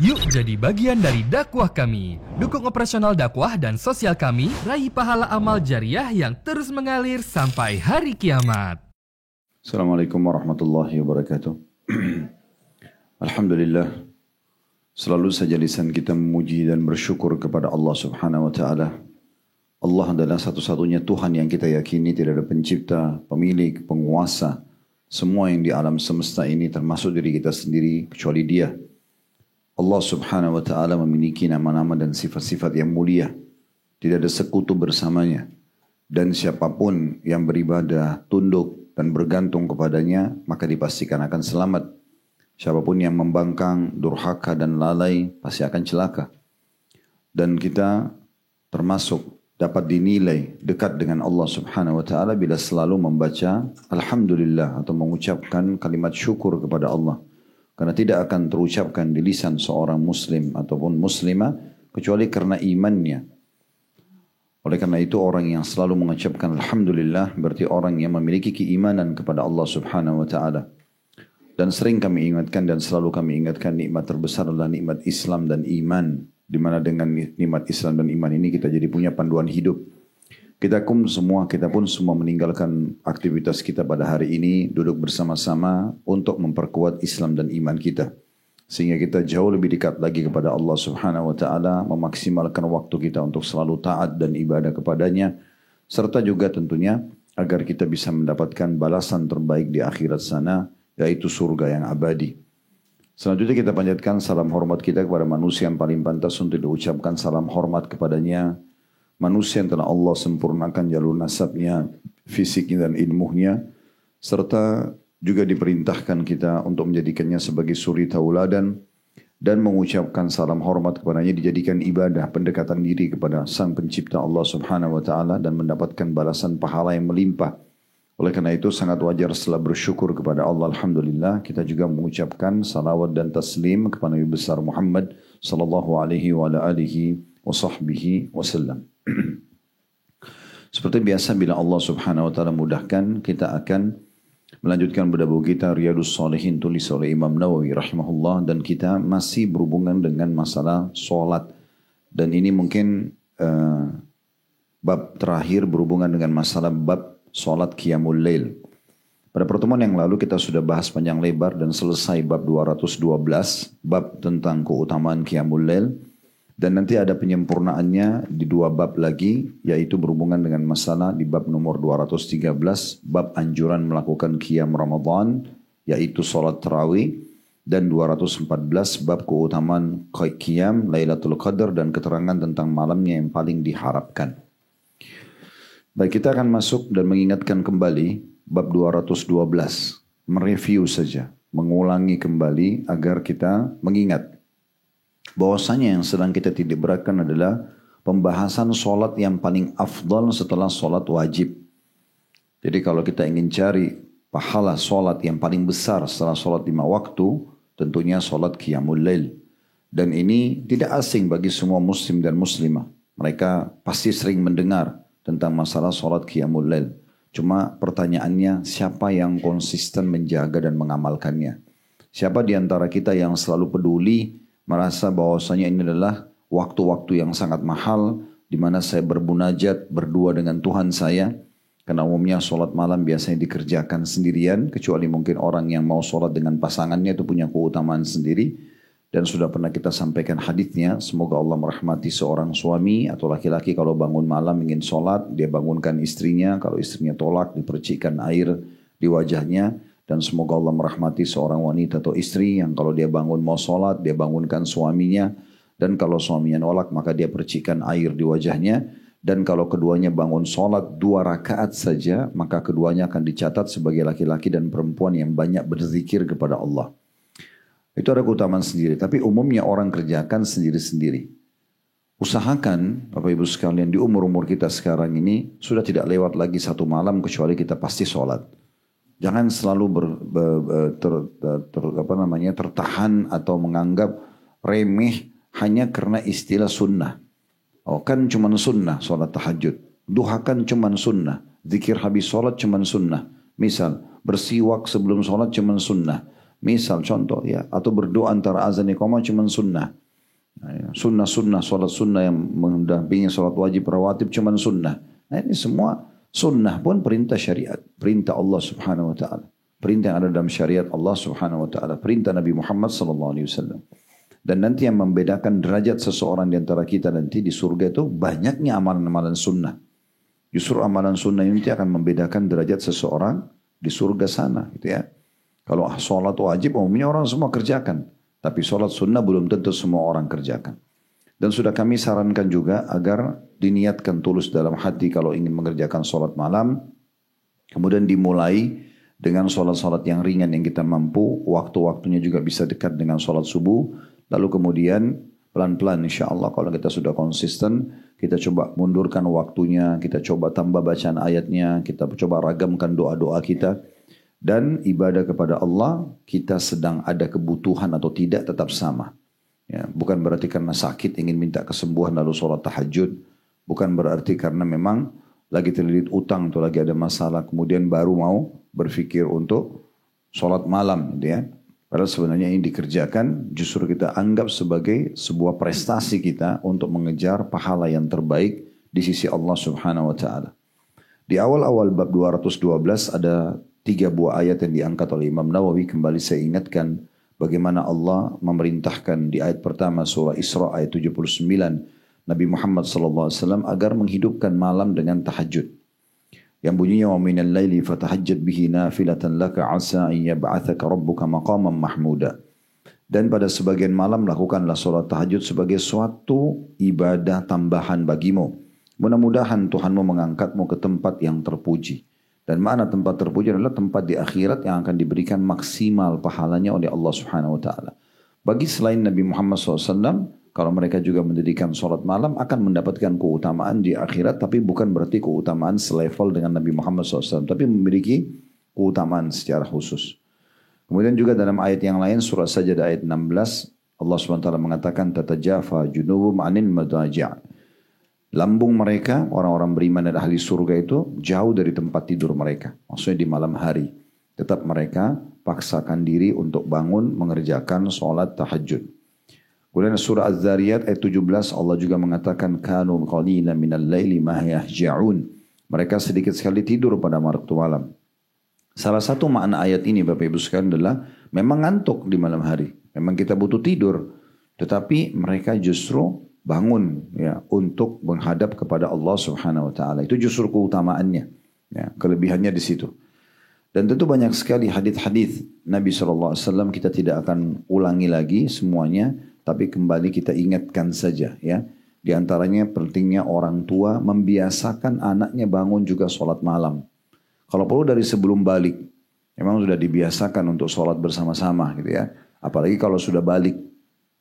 Yuk jadi bagian dari dakwah kami. Dukung operasional dakwah dan sosial kami, raih pahala amal jariah yang terus mengalir sampai hari kiamat. Assalamualaikum warahmatullahi wabarakatuh. Alhamdulillah, selalu saja lisan kita memuji dan bersyukur kepada Allah Subhanahu wa taala. Allah adalah satu-satunya Tuhan yang kita yakini, tidak ada pencipta, pemilik, penguasa semua yang di alam semesta ini termasuk diri kita sendiri kecuali Dia. Allah Subhanahu wa taala memiliki nama-nama dan sifat-sifat yang mulia. Tidak ada sekutu bersamanya. Dan siapapun yang beribadah, tunduk dan bergantung kepadanya, maka dipastikan akan selamat. Siapapun yang membangkang, durhaka dan lalai pasti akan celaka. Dan kita termasuk dapat dinilai dekat dengan Allah Subhanahu wa taala bila selalu membaca alhamdulillah atau mengucapkan kalimat syukur kepada Allah. Karena tidak akan terucapkan di lisan seorang muslim ataupun muslimah kecuali karena imannya. Oleh karena itu orang yang selalu mengucapkan alhamdulillah berarti orang yang memiliki keimanan kepada Allah Subhanahu wa taala. Dan sering kami ingatkan dan selalu kami ingatkan nikmat terbesar adalah nikmat Islam dan iman, di mana dengan nikmat Islam dan iman ini kita jadi punya panduan hidup. Kita pun semua meninggalkan aktivitas kita pada hari ini, duduk bersama-sama untuk memperkuat Islam dan iman kita. Sehingga kita jauh lebih dekat lagi kepada Allah Subhanahu wa taala, memaksimalkan waktu kita untuk selalu taat dan ibadah kepadanya, serta juga tentunya agar kita bisa mendapatkan balasan terbaik di akhirat sana, yaitu surga yang abadi. Selanjutnya kita panjatkan salam hormat kita kepada manusia yang paling pantas untuk diucapkan salam hormat kepadanya, manusia yang telah Allah sempurnakan jalur nasabnya, fisiknya dan ilmunya, serta juga diperintahkan kita untuk menjadikannya sebagai suri tauladan dan mengucapkan salam hormat kepadanya dijadikan ibadah pendekatan diri kepada Sang Pencipta Allah Subhanahu wa taala dan mendapatkan balasan pahala yang melimpah. Oleh karena itu sangat wajar setelah bersyukur kepada Allah alhamdulillah kita juga mengucapkan salawat dan taslim kepada Nabi besar Muhammad sallallahu alaihi wa alihi wa sahbihi wasallam. Seperti biasa bila Allah Subhanahu wa taala mudahkan, kita akan melanjutkan pada buku kita Riyadhus Shalihin tulis oleh Imam Nawawi rahimahullah, dan kita masih berhubungan dengan masalah solat. Dan ini mungkin bab terakhir berhubungan dengan masalah bab solat Qiyamul Lail. Pada pertemuan yang lalu kita sudah bahas panjang lebar dan selesai bab 212, bab tentang keutamaan Qiyamul Lail. Dan nanti ada penyempurnaannya di dua bab lagi, yaitu berhubungan dengan masalah di bab nomor 213, bab anjuran melakukan Qiyam Ramadan, yaitu solat tarawih, dan 214 bab keutamaan Qiyam Lailatul Qadar dan keterangan tentang malamnya yang paling diharapkan. Baik, kita akan masuk dan mengingatkan kembali bab 212, mereview saja, mengulangi kembali agar kita mengingat bahwasanya yang sedang kita titik beratkan adalah pembahasan solat yang paling afdal setelah solat wajib. Jadi kalau kita ingin cari pahala solat yang paling besar setelah solat 5 waktu, tentunya solat Qiyamul Lail. Dan ini tidak asing bagi semua muslim dan muslimah. Mereka pasti sering mendengar tentang masalah solat Qiyamul Lail. Cuma pertanyaannya, siapa yang konsisten menjaga dan mengamalkannya? Siapa di antara kita yang selalu peduli, merasa bahwasanya ini adalah waktu-waktu yang sangat mahal di mana saya bermunajat berdua dengan Tuhan saya, karena umumnya solat malam biasanya dikerjakan sendirian, kecuali mungkin orang yang mau solat dengan pasangannya itu punya keutamaan sendiri. Dan sudah pernah kita sampaikan hadisnya, semoga Allah merahmati seorang suami atau laki-laki kalau bangun malam ingin solat, dia bangunkan istrinya, kalau istrinya tolak dipercikkan air di wajahnya. Dan semoga Allah merahmati seorang wanita atau istri yang kalau dia bangun mau sholat, dia bangunkan suaminya. Dan kalau suaminya nolak, maka dia percikan air di wajahnya. Dan kalau keduanya bangun sholat 2 rakaat saja, maka keduanya akan dicatat sebagai laki-laki dan perempuan yang banyak berzikir kepada Allah. Itu ada keutamaan sendiri. Tapi umumnya orang kerjakan sendiri-sendiri. Usahakan, Bapak Ibu sekalian, di umur-umur kita sekarang ini, sudah tidak lewat lagi 1 malam kecuali kita pasti sholat. Jangan selalu tertahan atau menganggap remeh hanya karena istilah sunnah. Oh kan cuma sunnah sholat tahajud. Duha kan cuma sunnah. Zikir habis sholat cuma sunnah. Misal bersiwak sebelum sholat cuma sunnah. Misal contoh ya, atau berdoa antara azan iqamah cuma sunnah. Nah, ya, sunnah-sunnah, sholat sunnah yang mendampingi sholat wajib rawatib cuma sunnah. Nah ini semua sunnah pun perintah syariat, perintah Allah subhanahu wa ta'ala. Perintah yang ada dalam syariat Allah subhanahu wa ta'ala. Perintah Nabi Muhammad sallallahu alaihi wasallam. Dan nanti yang membedakan derajat seseorang di antara kita nanti di surga itu banyaknya amalan-amalan sunnah. Justru amalan sunnah ini akan membedakan derajat seseorang di surga sana gitu ya. Kalau sholat wajib umumnya orang semua kerjakan. Tapi sholat sunnah belum tentu semua orang kerjakan. Dan sudah kami sarankan juga agar diniatkan tulus dalam hati kalau ingin mengerjakan sholat malam. Kemudian dimulai dengan sholat-sholat yang ringan yang kita mampu. Waktu-waktunya juga bisa dekat dengan sholat subuh. Lalu kemudian pelan-pelan insya Allah kalau kita sudah konsisten. Kita coba mundurkan waktunya. Kita coba tambah bacaan ayatnya. Kita coba ragamkan doa-doa kita. Dan ibadah kepada Allah, kita sedang ada kebutuhan atau tidak tetap sama. Ya, bukan berarti karena sakit ingin minta kesembuhan lalu sholat tahajud. Bukan berarti karena memang lagi terlilit utang atau lagi ada masalah. Kemudian baru mau berpikir untuk sholat malam. Gitu ya. Padahal sebenarnya ini dikerjakan justru kita anggap sebagai sebuah prestasi kita untuk mengejar pahala yang terbaik di sisi Allah subhanahu wa ta'ala. Di awal-awal bab 212 ada 3 buah ayat yang diangkat oleh Imam Nawawi. Kembali saya ingatkan bagaimana Allah memerintahkan di ayat pertama surah Isra ayat 79 Nabi Muhammad SAW agar menghidupkan malam dengan tahajud. Yang bunyinya wa minal laili fatahajjad bihi nafilatan laka asa an yab'atsaka rabbuka maqaman mahmuda. Dan pada sebagian malam lakukanlah salat tahajud sebagai suatu ibadah tambahan bagimu. Mudah-mudahan Tuhanmu mengangkatmu ke tempat yang terpuji. Dan mana tempat terpuji adalah tempat di akhirat yang akan diberikan maksimal pahalanya oleh Allah Subhanahu Wa Taala. Bagi selain Nabi Muhammad SAW, kalau mereka juga mendirikan sholat malam akan mendapatkan keutamaan di akhirat, tapi bukan berarti keutamaan selevel dengan Nabi Muhammad SAW, tapi memiliki keutamaan secara khusus. Kemudian juga dalam ayat yang lain surah Sajdah ayat 16, Allah SWT mengatakan tatajafa junubuhum 'anil madaji'. Lambung mereka, orang-orang beriman dan ahli surga itu jauh dari tempat tidur mereka. Maksudnya di malam hari. Tetap mereka paksakan diri untuk bangun mengerjakan sholat tahajud. Kemudian surah Az-Zariyat ayat 17 Allah juga mengatakan kanu qalilan minal laili ma yahja'un. Mereka sedikit sekali tidur pada waktu malam. Salah satu makna ayat ini Bapak Ibu sekalian adalah memang ngantuk di malam hari. Memang kita butuh tidur. Tetapi mereka justru bangun ya untuk menghadap kepada Allah Subhanahu wa taala. Itu justru keutamaannya. Ya, kelebihannya di situ. Dan tentu banyak sekali hadis-hadis Nabi SAW kita tidak akan ulangi lagi semuanya, tapi kembali kita ingatkan saja ya. Di antaranya pentingnya orang tua membiasakan anaknya bangun juga sholat malam. Kalau perlu dari sebelum balik, memang sudah dibiasakan untuk sholat bersama-sama gitu ya. Apalagi kalau sudah balik.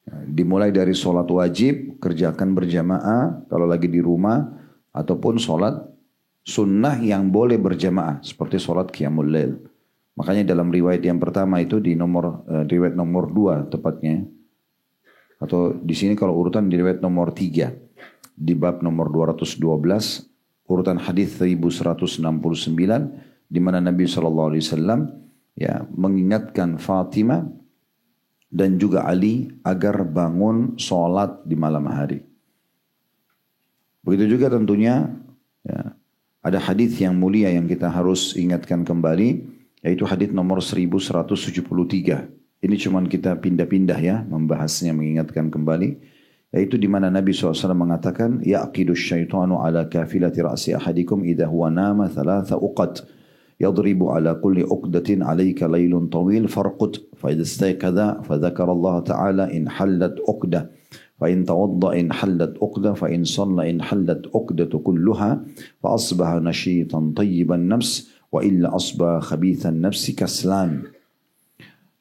Dimulai dari sholat wajib, kerjakan berjamaah kalau lagi di rumah, ataupun sholat sunnah yang boleh berjamaah seperti sholat qiyamul lail. Makanya dalam riwayat yang pertama itu di riwayat nomor 2 tepatnya, atau di sini kalau urutan di riwayat nomor 3 di bab nomor 212 urutan hadis 1169 di mana Nabi SAW ya mengingatkan Fatimah dan juga Ali agar bangun sholat di malam hari. Begitu juga tentunya ya, ada hadis yang mulia yang kita harus ingatkan kembali, yaitu hadis nomor 1173. Ini cuman kita pindah-pindah ya, membahasnya, mengingatkan kembali. Yaitu di mana Nabi SAW mengatakan, Ya'qidu syaitanu ala kafilati ra'si ahadikum idha huwa nama thalatha uqad. يضرب على كل عقدة عليك ليل طويل فارقد فإذا استيقظ فذكر الله تعالى إن حلت عقدة فإن توضأ إن حلت عقدة فإن صلى إن حلت عقدة كلها فأصبح نشيطا طيب النفس وإلا أصبح خبيث النفس كسلان.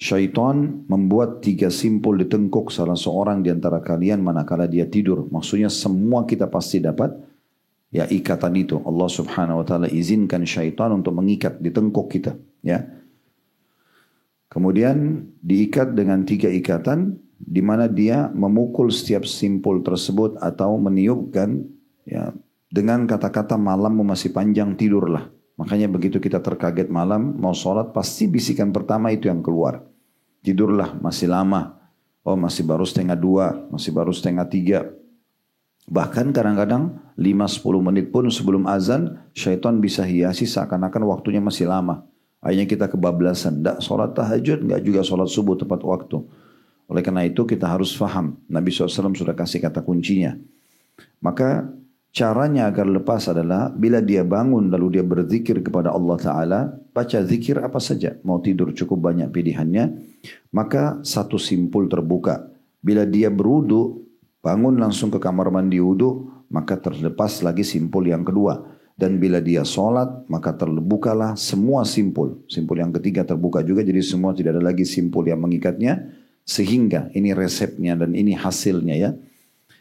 Syaitan membuat 3 simpul di tengkuk salah seorang di antara kalian manakala dia tidur. Maksudnya semua kita pasti dapat ya ikatan itu. Allah Subhanahu wa taala izinkan syaitan untuk mengikat di tengkuk kita, ya. Kemudian diikat dengan 3 ikatan di mana dia memukul setiap simpul tersebut atau meniupkan ya dengan kata-kata malammu masih panjang, tidurlah. Makanya begitu kita terkaget malam mau sholat pasti bisikan pertama itu yang keluar. tidurlah masih lama. Oh masih baru setengah 2, masih baru setengah 3. Bahkan kadang-kadang 5-10 menit pun sebelum azan, syaitan bisa hiasi seakan-akan waktunya masih lama. Akhirnya kita kebablasan. Tidak sholat tahajud, enggak juga sholat subuh tepat waktu. Oleh karena itu kita harus faham. Nabi SAW sudah kasih kata kuncinya. Maka caranya agar lepas adalah bila dia bangun lalu dia berzikir kepada Allah Ta'ala. Baca zikir apa saja. Mau tidur cukup banyak pilihannya. Maka satu simpul terbuka. Bila dia berudu, bangun langsung ke kamar mandi wudu, maka terlepas lagi simpul yang kedua. Dan bila dia sholat, maka terbukalah semua simpul. Simpul yang ketiga terbuka juga, jadi semua tidak ada lagi simpul yang mengikatnya. Sehingga, ini resepnya dan ini hasilnya ya.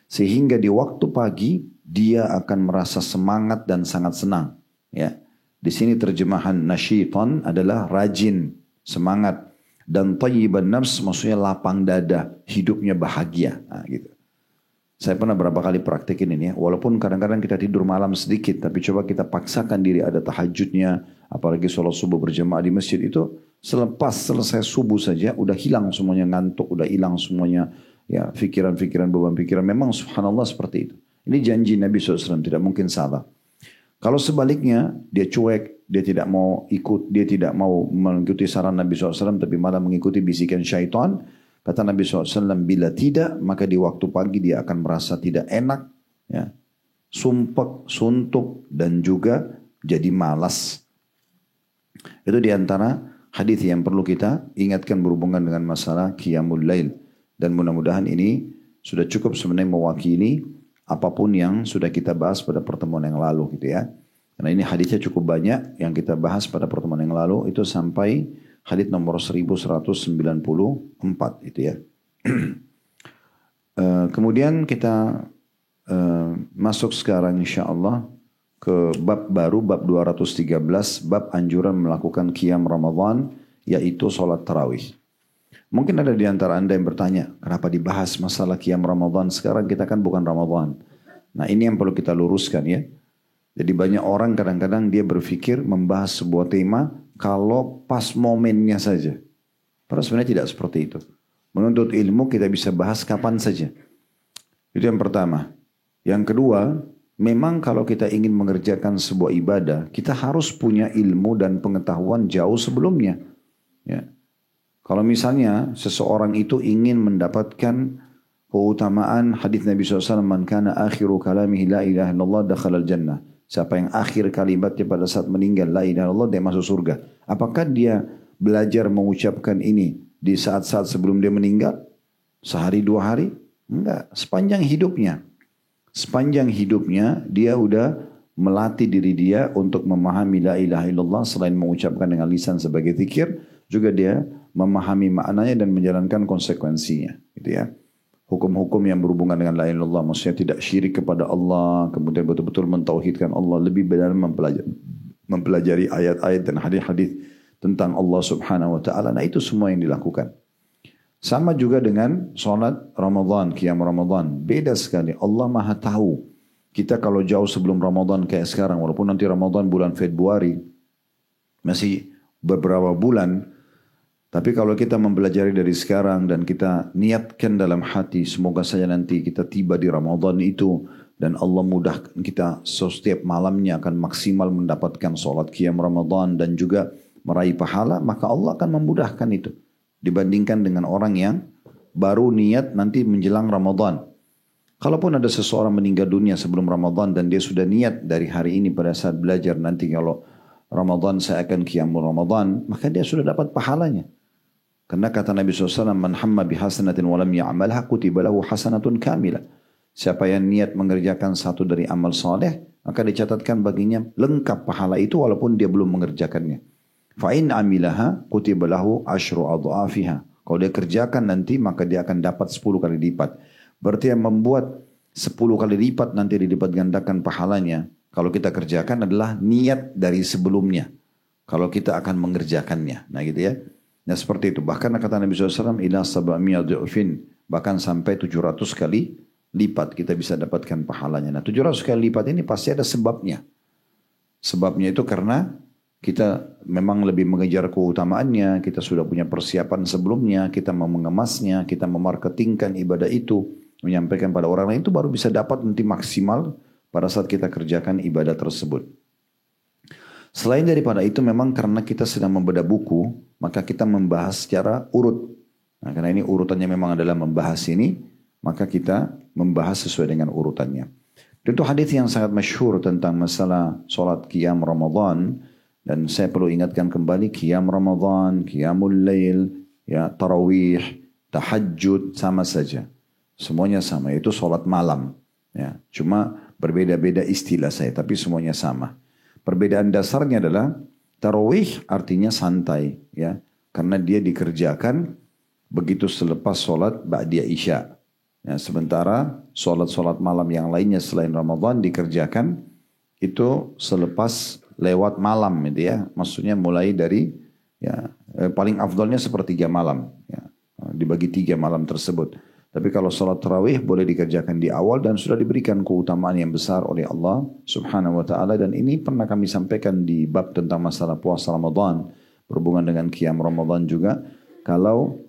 Sehingga di waktu pagi, dia akan merasa semangat dan sangat senang. Ya. Di sini terjemahan nasyitan adalah rajin, semangat. Dan tayyiban nafs maksudnya lapang dada, hidupnya bahagia. Nah, gitu. Saya pernah berapa kali praktekin ini ya. Walaupun kadang-kadang kita tidur malam sedikit. Tapi coba kita paksakan diri ada tahajudnya. Apalagi sholat subuh berjamaah di masjid itu. Selepas selesai subuh saja. Udah hilang semuanya ngantuk. Udah hilang semuanya ya pikiran-pikiran, beban pikiran. Memang subhanallah seperti itu. Ini janji Nabi SAW. Tidak mungkin salah. Kalau sebaliknya dia cuek. Dia tidak mau ikut. Dia tidak mau mengikuti saran Nabi SAW. Tapi malah mengikuti bisikan syaitan. Kata Nabi SAW, bila tidak, maka di waktu pagi dia akan merasa tidak enak, ya, sumpek, suntuk, dan juga jadi malas. Itu diantara hadis yang perlu kita ingatkan berhubungan dengan masalah qiyamul lail. Dan mudah-mudahan ini sudah cukup sebenarnya mewakili apapun yang sudah kita bahas pada pertemuan yang lalu gitu ya. Karena ini hadisnya cukup banyak yang kita bahas pada pertemuan yang lalu itu sampai hadits nomor 1194 itu ya. Kemudian kita masuk sekarang insyaAllah ke bab baru, bab 213, bab anjuran melakukan qiyam Ramadan, yaitu sholat tarawih. Mungkin ada di antara anda yang bertanya, kenapa dibahas masalah qiyam Ramadan sekarang, kita kan bukan Ramadan. Nah ini yang perlu kita luruskan ya. Jadi banyak orang kadang-kadang dia berpikir membahas sebuah tema kalau pas momennya saja. Padahal sebenarnya tidak seperti itu. Menuntut ilmu kita bisa bahas kapan saja. Itu yang pertama. Yang kedua, memang kalau kita ingin mengerjakan sebuah ibadah, kita harus punya ilmu dan pengetahuan jauh sebelumnya. Ya. Kalau misalnya seseorang itu ingin mendapatkan keutamaan hadis Nabi SAW, man kana akhiru kalamihi la ilaha illallah dakhalal jannah. Siapa yang akhir kalimatnya pada saat meninggal la ilaha illallah, dia masuk surga. Apakah dia belajar mengucapkan ini di saat-saat sebelum dia meninggal? Sehari 2 hari? Enggak, sepanjang hidupnya. Sepanjang hidupnya dia udah melatih diri dia untuk memahami la ilaha illallah. Selain mengucapkan dengan lisan sebagai zikir, juga dia memahami maknanya dan menjalankan konsekuensinya, gitu ya. Hukum-hukum yang berhubungan dengan la ilaha illallah, maksudnya tidak syirik kepada Allah, kemudian betul-betul mentauhidkan Allah, lebih benar mempelajari ayat-ayat dan hadis-hadis tentang Allah Subhanahu wa taala. Nah, itu semua yang dilakukan. Sama juga dengan sholat Ramadan, qiyam Ramadan. Beda sekali. Allah Maha tahu. Kita kalau jauh sebelum Ramadan kayak sekarang, walaupun nanti Ramadan bulan Februari, masih beberapa bulan, tapi kalau kita mempelajari dari sekarang dan kita niatkan dalam hati, semoga saja nanti kita tiba di Ramadan itu dan Allah mudahkan kita setiap malamnya akan maksimal mendapatkan sholat qiyam Ramadan dan juga meraih pahala, maka Allah akan memudahkan itu dibandingkan dengan orang yang baru niat nanti menjelang Ramadan. Kalaupun ada seseorang meninggal dunia sebelum Ramadan dan dia sudah niat dari hari ini pada saat belajar nanti kalau Ramadan saya akan qiyam Ramadan, maka dia sudah dapat pahalanya. Karena kata Nabi SAW, man hamma bihasanatin walam ya'amalha kutiba lahu hasanatun kamilah. Siapa yang niat mengerjakan satu dari amal soleh, maka dicatatkan baginya lengkap pahala itu walaupun dia belum mengerjakannya. Fa'in amilaha kutiba lahu ashru adha'afiha. Kalau dia kerjakan nanti, maka dia akan dapat 10 kali lipat. Berarti yang membuat 10 kali lipat nanti dilipat gandakan pahalanya, kalau kita kerjakan adalah niat dari sebelumnya. Kalau kita akan mengerjakannya. Nah gitu ya. Nah seperti itu. Bahkan kata Nabi SAW, ila sab'amiyah du'fin. Bahkan sampai 700 kali lipat kita bisa dapatkan pahalanya. Nah 700 kali lipat ini pasti ada sebabnya. Sebabnya itu karena kita memang lebih mengejar keutamaannya, kita sudah punya persiapan sebelumnya, kita mau mengemasnya, kita memarketingkan ibadah itu, menyampaikan pada orang lain, itu baru bisa dapat nanti maksimal pada saat kita kerjakan ibadah tersebut. Selain daripada itu memang karena kita sedang membedah buku, maka kita membahas secara urut. Nah, karena ini urutannya memang adalah membahas ini, maka kita membahas sesuai dengan urutannya. Itu hadis yang sangat masyhur tentang masalah solat qiyam Ramadan. Dan saya perlu ingatkan kembali, qiyam Ramadan, qiyamul lail, ya, tarawih, tahajud, sama saja. Semuanya sama, itu solat malam. Ya, cuma berbeda-beda istilah saya, tapi semuanya sama. Perbedaan dasarnya adalah tarawih artinya santai, ya, karena dia dikerjakan begitu selepas solat ba'diyah isya. Ya, sementara solat-solat malam yang lainnya selain Ramadan dikerjakan itu selepas lewat malam, gitu ya. Maksudnya mulai dari ya paling afdolnya sepertiga malam, ya, dibagi 3 malam tersebut. Tapi kalau sholat tarawih boleh dikerjakan di awal dan sudah diberikan keutamaan yang besar oleh Allah Subhanahu wa taala, dan ini pernah kami sampaikan di bab tentang masalah puasa Ramadan berhubungan dengan qiyam Ramadan juga. Kalau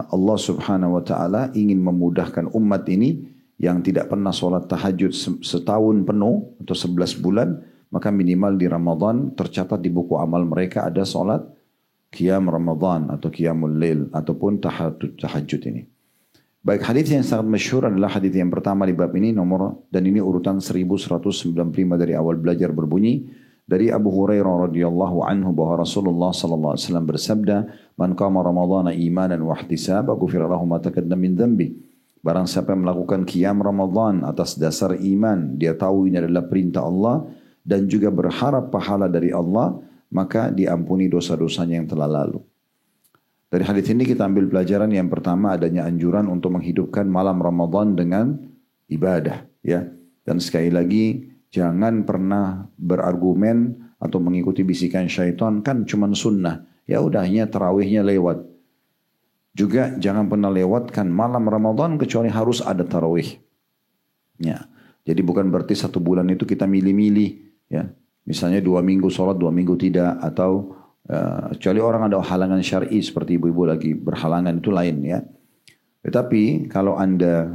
Allah Subhanahu wa taala ingin memudahkan umat ini yang tidak pernah sholat tahajud setahun penuh atau 11 bulan, maka minimal di Ramadan tercatat di buku amal mereka ada sholat qiyam Ramadan atau qiyamul lail ataupun tahajud ini. Baik, hadis yang sangat masyhur adalah hadis yang pertama di bab ini, dan ini urutan 1195 dari awal belajar, berbunyi dari Abu Hurairah radhiyallahu anhu bahwa Rasulullah sallallahu alaihi wasallam bersabda, "Man qama Ramadhana imanan wa ihtisaban ghufira lahu ma taqaddama min dhanbi." Barang siapa yang melakukan qiyam Ramadan atas dasar iman, dia tahu ini adalah perintah Allah dan juga berharap pahala dari Allah, maka diampuni dosa-dosanya yang telah lalu. Dari hadis ini kita ambil pelajaran yang pertama, adanya anjuran untuk menghidupkan malam Ramadan dengan ibadah, ya. Dan sekali lagi jangan pernah berargumen atau mengikuti bisikan syaitan, kan cuman sunnah, ya udahnya tarawihnya lewat. Juga jangan pernah lewatkan malam Ramadan kecuali harus ada tarawih. Ya. Jadi bukan berarti 1 bulan itu kita milih-milih, ya. Misalnya 2 minggu sholat, 2 minggu tidak, atau kecuali orang ada halangan syar'i seperti ibu-ibu lagi berhalangan, itu lain, ya. Tetapi kalau Anda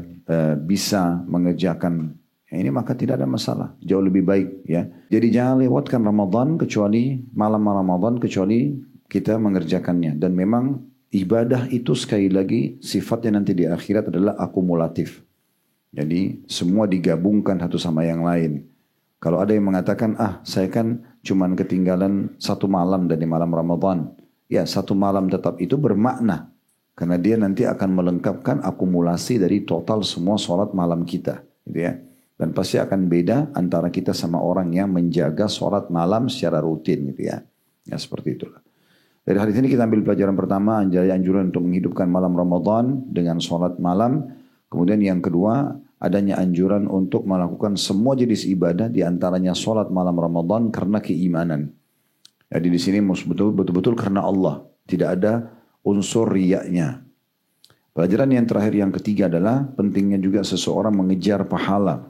bisa mengerjakan ini, maka tidak ada masalah, jauh lebih baik, ya. Jadi jangan lewatkan Ramadan kecuali malam Ramadan kecuali kita mengerjakannya. Dan memang ibadah itu sekali lagi sifatnya nanti di akhirat adalah akumulatif. Jadi semua digabungkan satu sama yang lain. Kalau ada yang mengatakan, saya kan cuman ketinggalan 1 malam dari malam Ramadan. Ya, 1 malam tetap itu bermakna. Karena dia nanti akan melengkapkan akumulasi dari total semua sholat malam kita. Gitu ya. Dan pasti akan beda antara kita sama orang yang menjaga sholat malam secara rutin. Gitu ya. Ya, seperti itulah. Dari hadis ini kita ambil pelajaran pertama, anjuran untuk menghidupkan malam Ramadan dengan sholat malam. Kemudian yang kedua, adanya anjuran untuk melakukan semua jenis ibadah, di antaranya sholat malam Ramadan karena keimanan. Jadi di sini betul-betul karena Allah, tidak ada unsur riyaknya. Pelajaran yang terakhir yang ketiga adalah pentingnya juga seseorang mengejar pahala.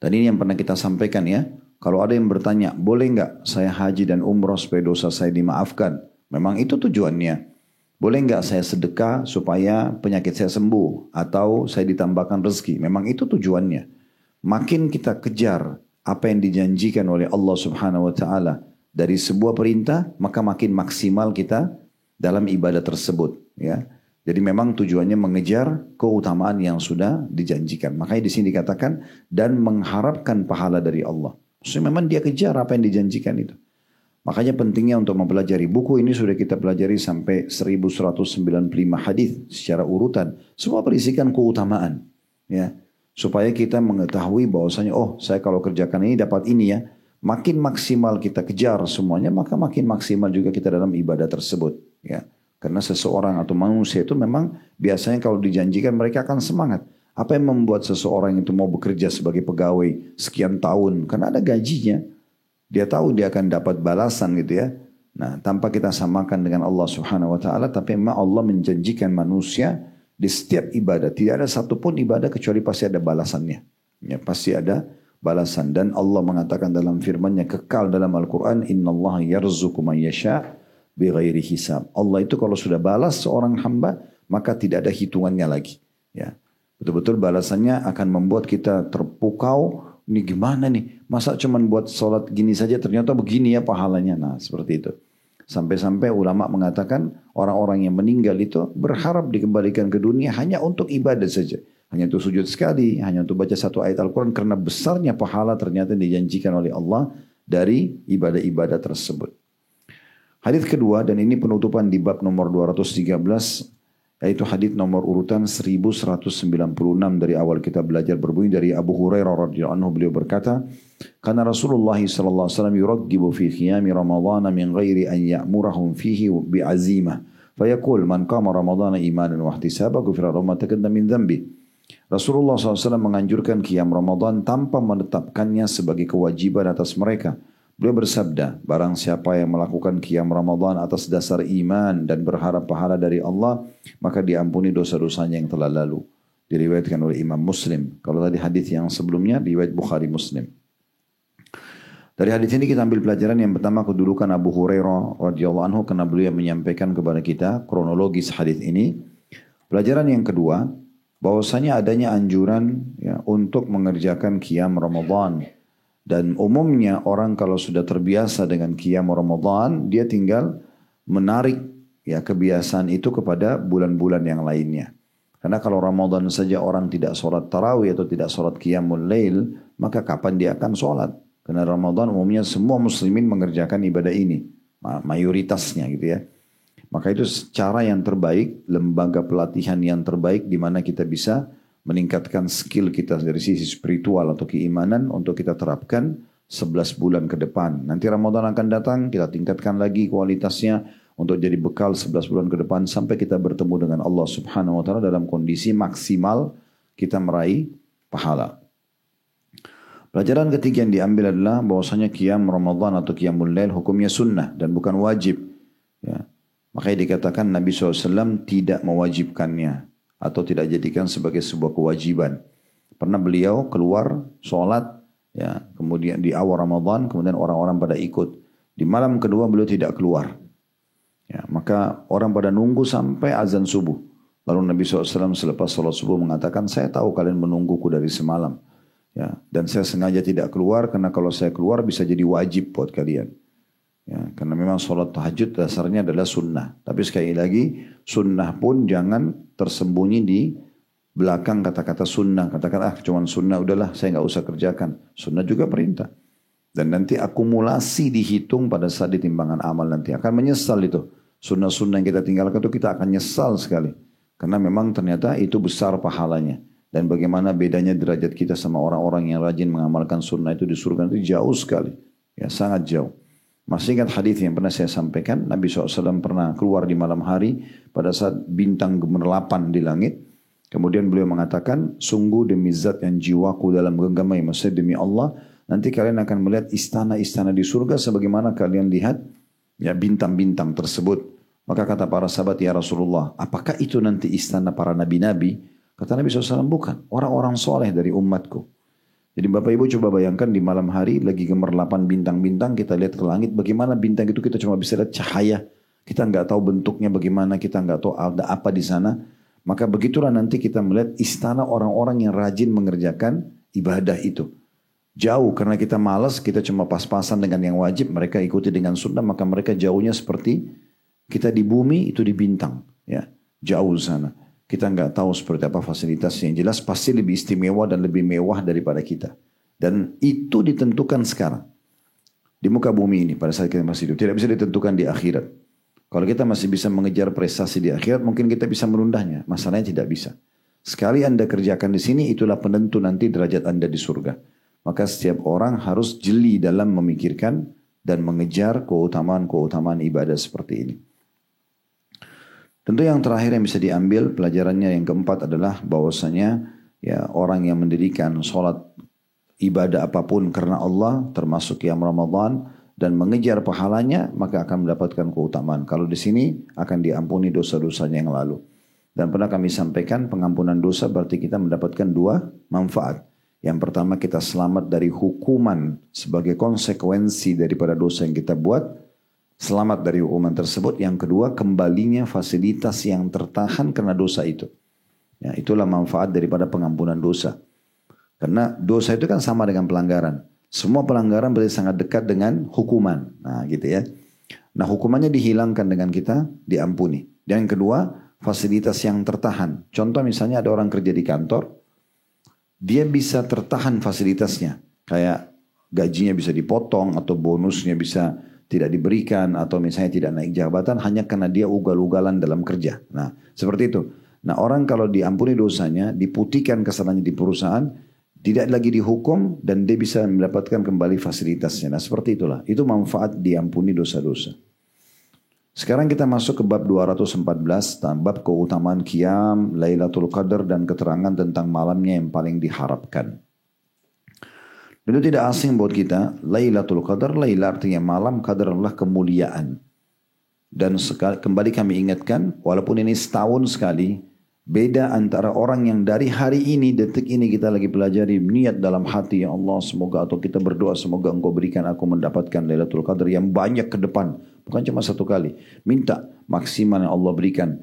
Dan ini yang pernah kita sampaikan, ya. Kalau ada yang bertanya, boleh nggak saya haji dan umrah supaya dosa saya dimaafkan? Memang itu tujuannya. Boleh nggak saya sedekah supaya penyakit saya sembuh? Atau saya ditambahkan rezeki? Memang itu tujuannya. Makin kita kejar apa yang dijanjikan oleh Allah Subhanahu wa ta'ala dari sebuah perintah, maka makin maksimal kita dalam ibadah tersebut. Ya. Jadi memang tujuannya mengejar keutamaan yang sudah dijanjikan. Makanya di sini dikatakan, dan mengharapkan pahala dari Allah. Maksudnya memang dia kejar apa yang dijanjikan itu. Makanya pentingnya untuk mempelajari buku ini sudah kita pelajari sampai 1195 hadis secara urutan. Semua berisikan keutamaan, ya. Supaya kita mengetahui bahwasanya, saya kalau kerjakan ini dapat ini, ya. Makin maksimal kita kejar semuanya, maka makin maksimal juga kita dalam ibadah tersebut, ya. Karena seseorang atau manusia itu memang biasanya kalau dijanjikan mereka akan semangat. Apa yang membuat seseorang itu mau bekerja sebagai pegawai sekian tahun? Karena ada gajinya. Dia tahu dia akan dapat balasan, gitu ya. Nah, tanpa kita samakan dengan Allah Subhanahu wa ta'ala, tapi memang Allah menjanjikan manusia di setiap ibadah. Tidak ada satupun ibadah kecuali pasti ada balasannya. Ya, pasti ada balasan. Dan Allah mengatakan dalam firman-Nya kekal dalam Al-Quran, innallaha yarzuqu man yasha' bighairi hisab. Allah itu kalau sudah balas seorang hamba, maka tidak ada hitungannya lagi. Ya, betul-betul balasannya akan membuat kita terpukau. Ini gimana nih? Masa cuman buat sholat gini saja ternyata begini ya pahalanya. Nah, seperti itu. Sampai-sampai ulama mengatakan orang-orang yang meninggal itu berharap dikembalikan ke dunia hanya untuk ibadah saja. Hanya untuk sujud sekali, hanya untuk baca satu ayat Al-Quran. Karena besarnya pahala ternyata dijanjikan oleh Allah dari ibadah-ibadah tersebut. Hadis kedua, dan ini penutupan di bab nomor 213, yaitu hadis nomor urutan 1196 dari awal kita belajar, berbunyi dari Abu Hurairah radhiyallahu anhu, beliau berkata, karena Rasulullah sallallahu alaihi wasallam yuraggibu fi qiyam Ramadan min ghairi an ya'murahum fihi bi'azimah fayaqul man qama Ramadan imanan wa ihtisaban ghufira lahu ma taqaddama min dhanbi. Rasulullah SAW menganjurkan qiyam Ramadan tanpa menetapkannya sebagai kewajiban atas mereka. Beliau bersabda, barang siapa yang melakukan qiyam Ramadan atas dasar iman dan berharap pahala dari Allah, maka diampuni dosa-dosanya yang telah lalu. Diriwayatkan oleh Imam Muslim. Kalau tadi hadis yang sebelumnya riwayat Bukhari Muslim. Dari hadis ini kita ambil pelajaran yang pertama, kedudukan Abu Hurairah radhiyallahu anhu, karena beliau menyampaikan kepada kita kronologis hadis ini. Pelajaran yang kedua, bahwasanya adanya anjuran ya, untuk mengerjakan qiyam Ramadan. Dan umumnya orang kalau sudah terbiasa dengan qiyam Ramadan, dia tinggal menarik ya kebiasaan itu kepada bulan-bulan yang lainnya. Karena kalau Ramadan saja orang tidak sholat tarawih atau tidak sholat qiyamul lail, maka kapan dia akan sholat? Karena Ramadan umumnya semua muslimin mengerjakan ibadah ini, mayoritasnya gitu ya. Maka itu cara yang terbaik, lembaga pelatihan yang terbaik di mana kita bisa meningkatkan skill kita dari sisi spiritual atau keimanan untuk kita terapkan 11 bulan ke depan. Nanti Ramadan akan datang, kita tingkatkan lagi kualitasnya untuk jadi bekal 11 bulan ke depan sampai kita bertemu dengan Allah Subhanahu wa taala dalam kondisi maksimal kita meraih pahala. Pelajaran ketiga yang diambil adalah bahwasanya qiyam Ramadan atau qiyamul lail hukumnya sunnah dan bukan wajib. Ya. Makanya dikatakan Nabi SAW tidak mewajibkannya atau tidak jadikan sebagai sebuah kewajiban. Pernah beliau keluar sholat, ya, kemudian di awal Ramadan, kemudian orang-orang pada ikut. Di malam kedua beliau tidak keluar. Ya, maka orang pada nunggu sampai azan subuh. Lalu Nabi SAW selepas sholat subuh mengatakan, saya tahu kalian menungguku dari semalam. Ya, dan saya sengaja tidak keluar karena kalau saya keluar bisa jadi wajib buat kalian. Ya, karena memang sholat tahajud dasarnya adalah sunnah. Tapi sekali lagi, sunnah pun jangan tersembunyi di belakang kata-kata sunnah. Katakan, cuman sunnah, udahlah saya nggak usah kerjakan. Sunnah juga perintah. Dan nanti akumulasi dihitung pada saat ditimbangan amal nanti. Akan menyesal itu. Sunnah-sunnah yang kita tinggalkan itu kita akan nyesal sekali. Karena memang ternyata itu besar pahalanya. Dan bagaimana bedanya derajat kita sama orang-orang yang rajin mengamalkan sunnah itu di surga itu jauh sekali. Ya, sangat jauh. Masih ingat hadis yang pernah saya sampaikan, Nabi SAW pernah keluar di malam hari pada saat bintang gemerlapan di langit. Kemudian beliau mengatakan, sungguh demi zat yang jiwaku dalam genggamnya, maksudnya demi Allah, nanti kalian akan melihat istana-istana di surga sebagaimana kalian lihat ya bintang-bintang tersebut. Maka kata para sahabat, ya Rasulullah, apakah itu nanti istana para nabi-nabi? Kata Nabi SAW, bukan. Orang-orang soleh dari umatku. Jadi Bapak Ibu coba bayangkan di malam hari lagi gemerlapan bintang-bintang, kita lihat ke langit, bagaimana bintang itu kita cuma bisa lihat cahaya. Kita nggak tahu bentuknya bagaimana, kita nggak tahu ada apa di sana. Maka begitulah nanti kita melihat istana orang-orang yang rajin mengerjakan ibadah itu. Jauh karena kita malas, kita cuma pas-pasan dengan yang wajib, mereka ikuti dengan sunnah, maka mereka jauhnya seperti kita di bumi, itu di bintang. Ya, jauh sana. Kita nggak tahu seperti apa fasilitasnya. Yang jelas pasti lebih istimewa dan lebih mewah daripada kita. Dan itu ditentukan sekarang. Di muka bumi ini pada saat kita masih hidup. Tidak bisa ditentukan di akhirat. Kalau kita masih bisa mengejar prestasi di akhirat, mungkin kita bisa menundanya. Masalahnya tidak bisa. Sekali Anda kerjakan di sini, itulah penentu nanti derajat Anda di surga. Maka setiap orang harus jeli dalam memikirkan dan mengejar keutamaan-keutamaan ibadah seperti ini. Tentu yang terakhir yang bisa diambil pelajarannya yang keempat adalah bahwasanya ya orang yang mendirikan sholat ibadah apapun karena Allah termasuk qiyam Ramadan dan mengejar pahalanya maka akan mendapatkan keutamaan. Kalau di sini akan diampuni dosa-dosanya yang lalu. Dan pernah kami sampaikan pengampunan dosa berarti kita mendapatkan dua manfaat. Yang pertama kita selamat dari hukuman sebagai konsekuensi daripada dosa yang kita buat. Selamat dari hukuman tersebut. Yang kedua, kembalinya fasilitas yang tertahan karena dosa itu. Ya, itulah manfaat daripada pengampunan dosa. Karena dosa itu kan sama dengan pelanggaran. Semua pelanggaran berarti sangat dekat dengan hukuman. Nah gitu ya. Nah hukumannya dihilangkan dengan kita diampuni. Dan yang kedua, fasilitas yang tertahan. Contoh misalnya ada orang kerja di kantor. Dia bisa tertahan fasilitasnya. Kayak gajinya bisa dipotong atau bonusnya bisa tidak diberikan atau misalnya tidak naik jabatan hanya karena dia ugal-ugalan dalam kerja. Nah, seperti itu. Nah, orang kalau diampuni dosanya, diputihkan kesalahannya di perusahaan, tidak lagi dihukum dan dia bisa mendapatkan kembali fasilitasnya. Nah, seperti itulah. Itu manfaat diampuni dosa-dosa. Sekarang kita masuk ke bab 214, bab keutamaan Qiyam, Lailatul Qadar dan keterangan tentang malamnya yang paling diharapkan. Itu tidak asing buat kita, Lailatul Qadar, Laila artinya malam, Qadar adalah kemuliaan. Dan kembali kami ingatkan, walaupun ini setahun sekali, beda antara orang yang dari hari ini, detik ini kita lagi pelajari niat dalam hati, ya Allah semoga, atau kita berdoa semoga engkau berikan aku mendapatkan Lailatul Qadar yang banyak ke depan. Bukan cuma satu kali. Minta maksimal yang Allah berikan.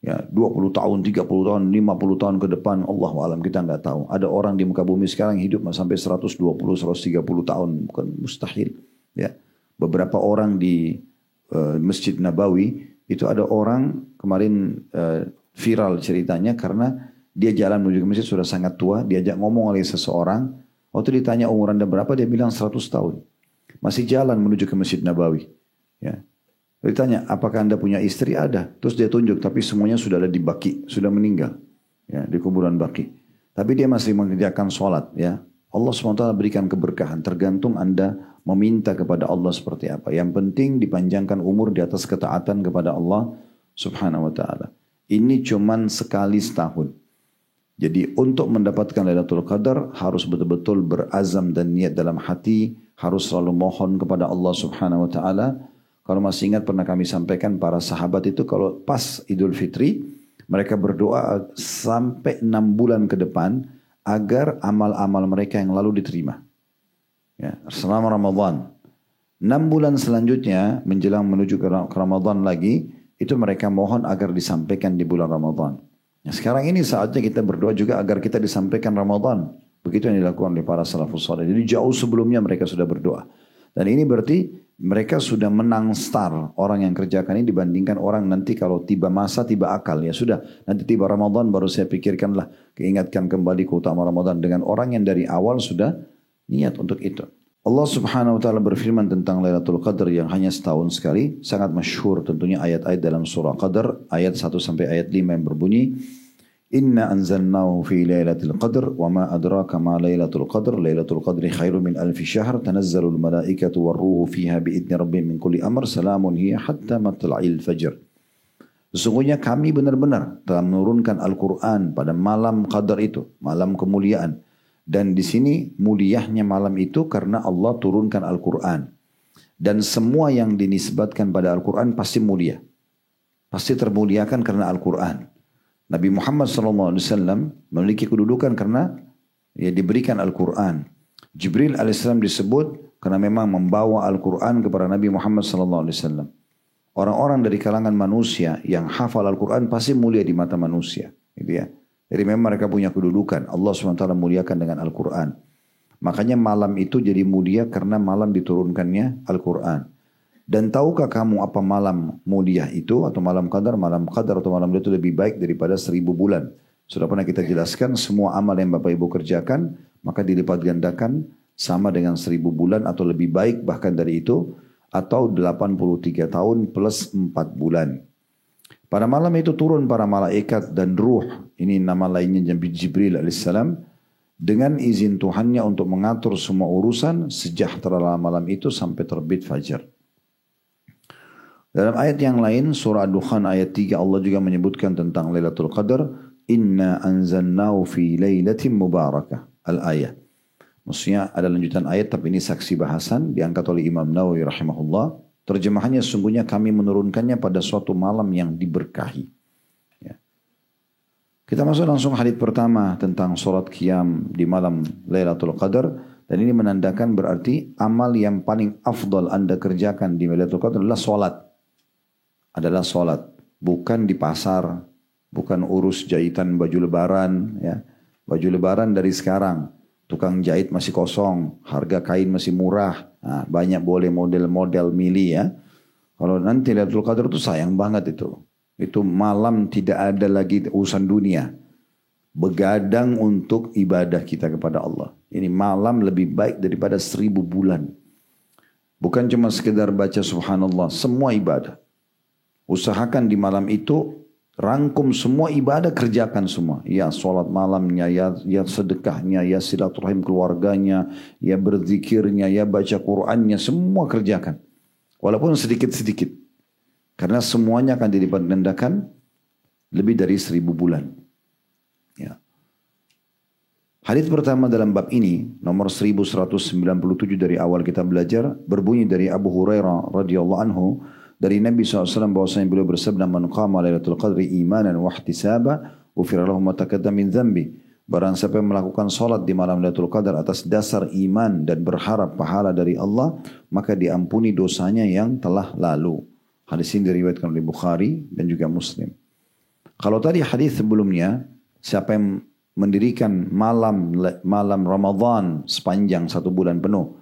Ya, 20 tahun, 30 tahun, 50 tahun ke depan, Allahu alam kita nggak tahu. Ada orang di muka bumi sekarang hidup sampai 120, 130 tahun, bukan mustahil. Ya, beberapa orang di Masjid Nabawi itu ada orang kemarin viral ceritanya karena dia jalan menuju ke masjid sudah sangat tua, diajak ngomong oleh seseorang. Waktu ditanya umur Anda berapa, dia bilang 100 tahun. Masih jalan menuju ke Masjid Nabawi. Ya. Ditanya, apakah Anda punya istri? Ada. Terus dia tunjuk, tapi semuanya sudah ada di Baqi, sudah meninggal. Ya, di kuburan Baqi. Tapi dia masih mengerjakan sholat. Ya. Allah SWT berikan keberkahan. Tergantung Anda meminta kepada Allah seperti apa. Yang penting dipanjangkan umur di atas ketaatan kepada Allah Subhanahu wa ta'ala. Ini cuman sekali setahun. Jadi untuk mendapatkan Lailatul Qadar harus betul-betul berazam dan niat dalam hati. Harus selalu mohon kepada Allah Subhanahu wa ta'ala. Kalau masih ingat pernah kami sampaikan para sahabat itu kalau pas Idul Fitri mereka berdoa sampai 6 bulan ke depan agar amal-amal mereka yang lalu diterima. Ya, selama Ramadan. 6 bulan selanjutnya menjelang menuju ke Ramadan lagi itu mereka mohon agar disampaikan di bulan Ramadan. Nah, sekarang ini saatnya kita berdoa juga agar kita disampaikan Ramadan. Begitu yang dilakukan oleh para salafus saleh. Jadi jauh sebelumnya mereka sudah berdoa. Dan ini berarti mereka sudah menang star orang yang kerjakan ini dibandingkan orang nanti kalau tiba masa tiba akal. Ya sudah nanti tiba Ramadan baru saya pikirkanlah keingatkan kembali keutamaan Ramadan dengan orang yang dari awal sudah niat untuk itu. Allah Subhanahu wa taala berfirman tentang Lailatul Qadar yang hanya setahun sekali, sangat masyhur tentunya ayat-ayat dalam surah Qadar ayat 1 sampai ayat 5 yang berbunyi Inna anzalnahu fi lailatul qadr wa ma adraka ma lailatul qadr lailatul qadri khairum min alfi syahr tanazzalul malaikatu warruhu fiha biidni rabbihim min kulli amr salamun hiya hatta matla'il fajr. Sesungguhnya kami benar-benar telah menurunkan Al-Quran pada malam qadar itu, malam kemuliaan. Dan di sini muliahnya malam itu karena Allah turunkan Al-Quran. Dan semua yang dinisbatkan pada Al-Quran pasti mulia. Pasti termuliakan karena Al-Quran. Nabi Muhammad SAW memiliki kedudukan karena ya diberikan Al-Quran. Jibril AS disebut karena memang membawa Al-Quran kepada Nabi Muhammad SAW. Orang-orang dari kalangan manusia yang hafal Al-Quran pasti mulia di mata manusia. Gitu ya. Jadi memang mereka punya kedudukan. Allah SWT muliakan dengan Al-Quran. Makanya malam itu jadi mulia karena malam diturunkannya Al-Quran. Dan tahukah kamu apa malam mulia itu atau malam qadar atau malam itu lebih baik daripada 1000 bulan. Sudah pernah kita jelaskan semua amal yang Bapak Ibu kerjakan maka dilipat gandakan sama dengan 1000 bulan atau lebih baik bahkan dari itu atau 83 tahun plus 4 bulan. Pada malam itu turun para malaikat dan ruh. Ini nama lainnya Jibril alaihissalam. Dengan izin Tuhannya untuk mengatur semua urusan sejahtera malam itu sampai terbit fajar. Dalam ayat yang lain, surah Ad-Dukhan ayat 3 Allah juga menyebutkan tentang Lailatul Qadar. Inna anzalnahu fi lailatin mubarakah. Al-ayat. Maksudnya ada lanjutan ayat tapi ini saksi bahasan diangkat oleh Imam Nawawi rahimahullah. Terjemahannya sesungguhnya kami menurunkannya pada suatu malam yang diberkahi. Ya. Kita masuk langsung hadits pertama tentang sholat qiyam di malam Lailatul Qadar. Dan ini menandakan berarti amal yang paling afdal Anda kerjakan di Lailatul Qadar adalah sholat. Adalah sholat. Bukan di pasar, bukan urus jahitan baju lebaran. Ya. Baju lebaran dari sekarang. Tukang jahit masih kosong, harga kain masih murah. Nah, banyak boleh model-model milih ya. Kalau nanti Lailatul Qadar itu sayang banget itu. Itu malam tidak ada lagi urusan dunia. Begadang untuk ibadah kita kepada Allah. Ini malam lebih baik daripada 1000 bulan. Bukan cuma sekedar baca subhanallah, semua ibadah. Usahakan di malam itu rangkum semua ibadah, kerjakan semua. Ya sholat malamnya, ya sedekahnya, ya silaturahim keluarganya, ya berzikirnya, ya baca Qur'annya, semua kerjakan. Walaupun sedikit-sedikit. Karena semuanya akan dilipat gandakan lebih dari 1000 bulan. Ya. Hadits pertama dalam bab ini, nomor 1197 dari awal kita belajar, berbunyi dari Abu Hurairah radhiyallahu anhu, dari Nabi SAW bahwasanya beliau bersabda, "Man qama lailatul qadri imanan wa ihtisaba, ghufira lahu ma taqaddama min dhanbi." Barang siapa yang melakukan salat di malam Lailatul Qadar atas dasar iman dan berharap pahala dari Allah, maka diampuni dosanya yang telah lalu. Hadis ini diriwayatkan oleh Bukhari dan juga Muslim. Kalau tadi hadis sebelumnya, siapa yang mendirikan malam Ramadan sepanjang 1 bulan penuh,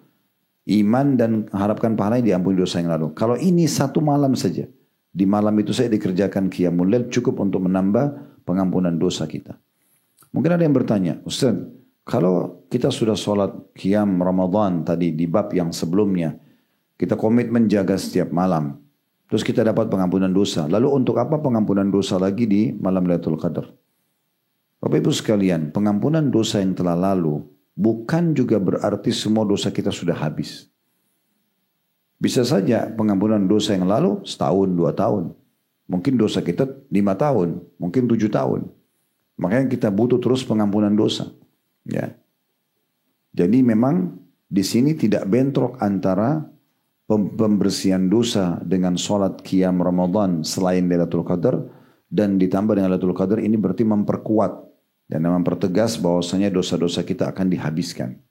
iman dan harapkan pahalanya, diampuni dosa yang lalu. Kalau ini 1 malam saja, di malam itu saya dikerjakan qiyamul lail, cukup untuk menambah pengampunan dosa kita. Mungkin ada yang bertanya, Ustaz, kalau kita sudah sholat qiyam Ramadan tadi di bab yang sebelumnya, kita komitmen jaga setiap malam, terus kita dapat pengampunan dosa. Lalu untuk apa pengampunan dosa lagi di malam Lailatul Qadar? Bapak Ibu sekalian, pengampunan dosa yang telah lalu bukan juga berarti semua dosa kita sudah habis. Bisa saja pengampunan dosa yang lalu setahun, 2 tahun. Mungkin dosa kita 5 tahun, mungkin 7 tahun. Makanya kita butuh terus pengampunan dosa. Ya. Jadi memang di sini tidak bentrok antara pembersihan dosa dengan sholat qiyam Ramadan selain Lailatul Qadar, dan ditambah dengan Lailatul Qadar, ini berarti memperkuat dan mempertegas bahwasanya dosa-dosa kita akan dihabiskan.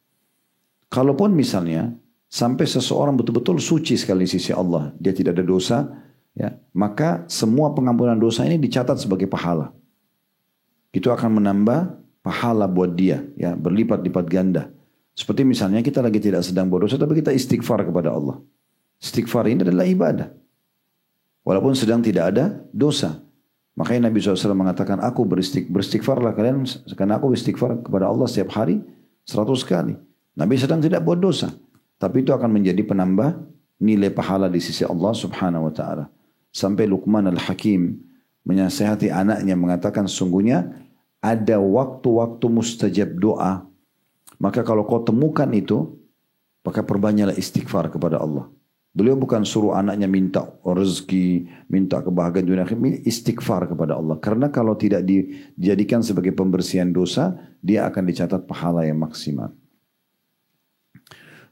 Kalaupun misalnya sampai seseorang betul-betul suci sekali di sisi Allah, dia tidak ada dosa, ya, maka semua pengampunan dosa ini dicatat sebagai pahala. Itu akan menambah pahala buat dia, ya, berlipat-lipat ganda. Seperti misalnya kita lagi tidak sedang berdosa, tapi kita istighfar kepada Allah. Istighfar ini adalah ibadah. Walaupun sedang tidak ada dosa. Makanya Nabi SAW mengatakan, aku beristighfarlah kalian, karena aku istighfar kepada Allah setiap hari 100 kali. Nabi sedang tidak buat dosa. Tapi itu akan menjadi penambah nilai pahala di sisi Allah Subhanahu wa ta'ala. Sampai Luqman al-Hakim menasihati anaknya, mengatakan, sungguhnya ada waktu-waktu mustajab doa. Maka kalau kau temukan itu, maka perbanyaklah istighfar kepada Allah. Beliau bukan suruh anaknya minta rezeki, minta kebahagiaan dunia akhirat, istighfar kepada Allah. Karena kalau tidak dijadikan sebagai pembersihan dosa, dia akan dicatat pahala yang maksimal.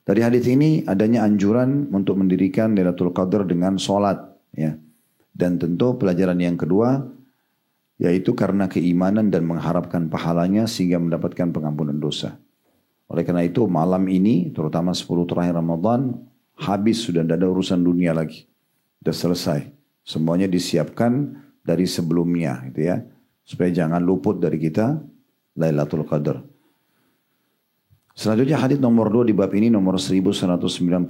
Dari hadis ini adanya anjuran untuk mendirikan Lailatul Qadar dengan sholat. Ya. Dan tentu pelajaran yang kedua, yaitu karena keimanan dan mengharapkan pahalanya sehingga mendapatkan pengampunan dosa. Oleh karena itu malam ini, terutama 10 terakhir Ramadan, habis, sudah tidak ada urusan dunia lagi. Sudah selesai. Semuanya disiapkan dari sebelumnya, gitu ya. Supaya jangan luput dari kita Lailatul Qadar. Selanjutnya hadits nomor 2 di bab ini, nomor 1198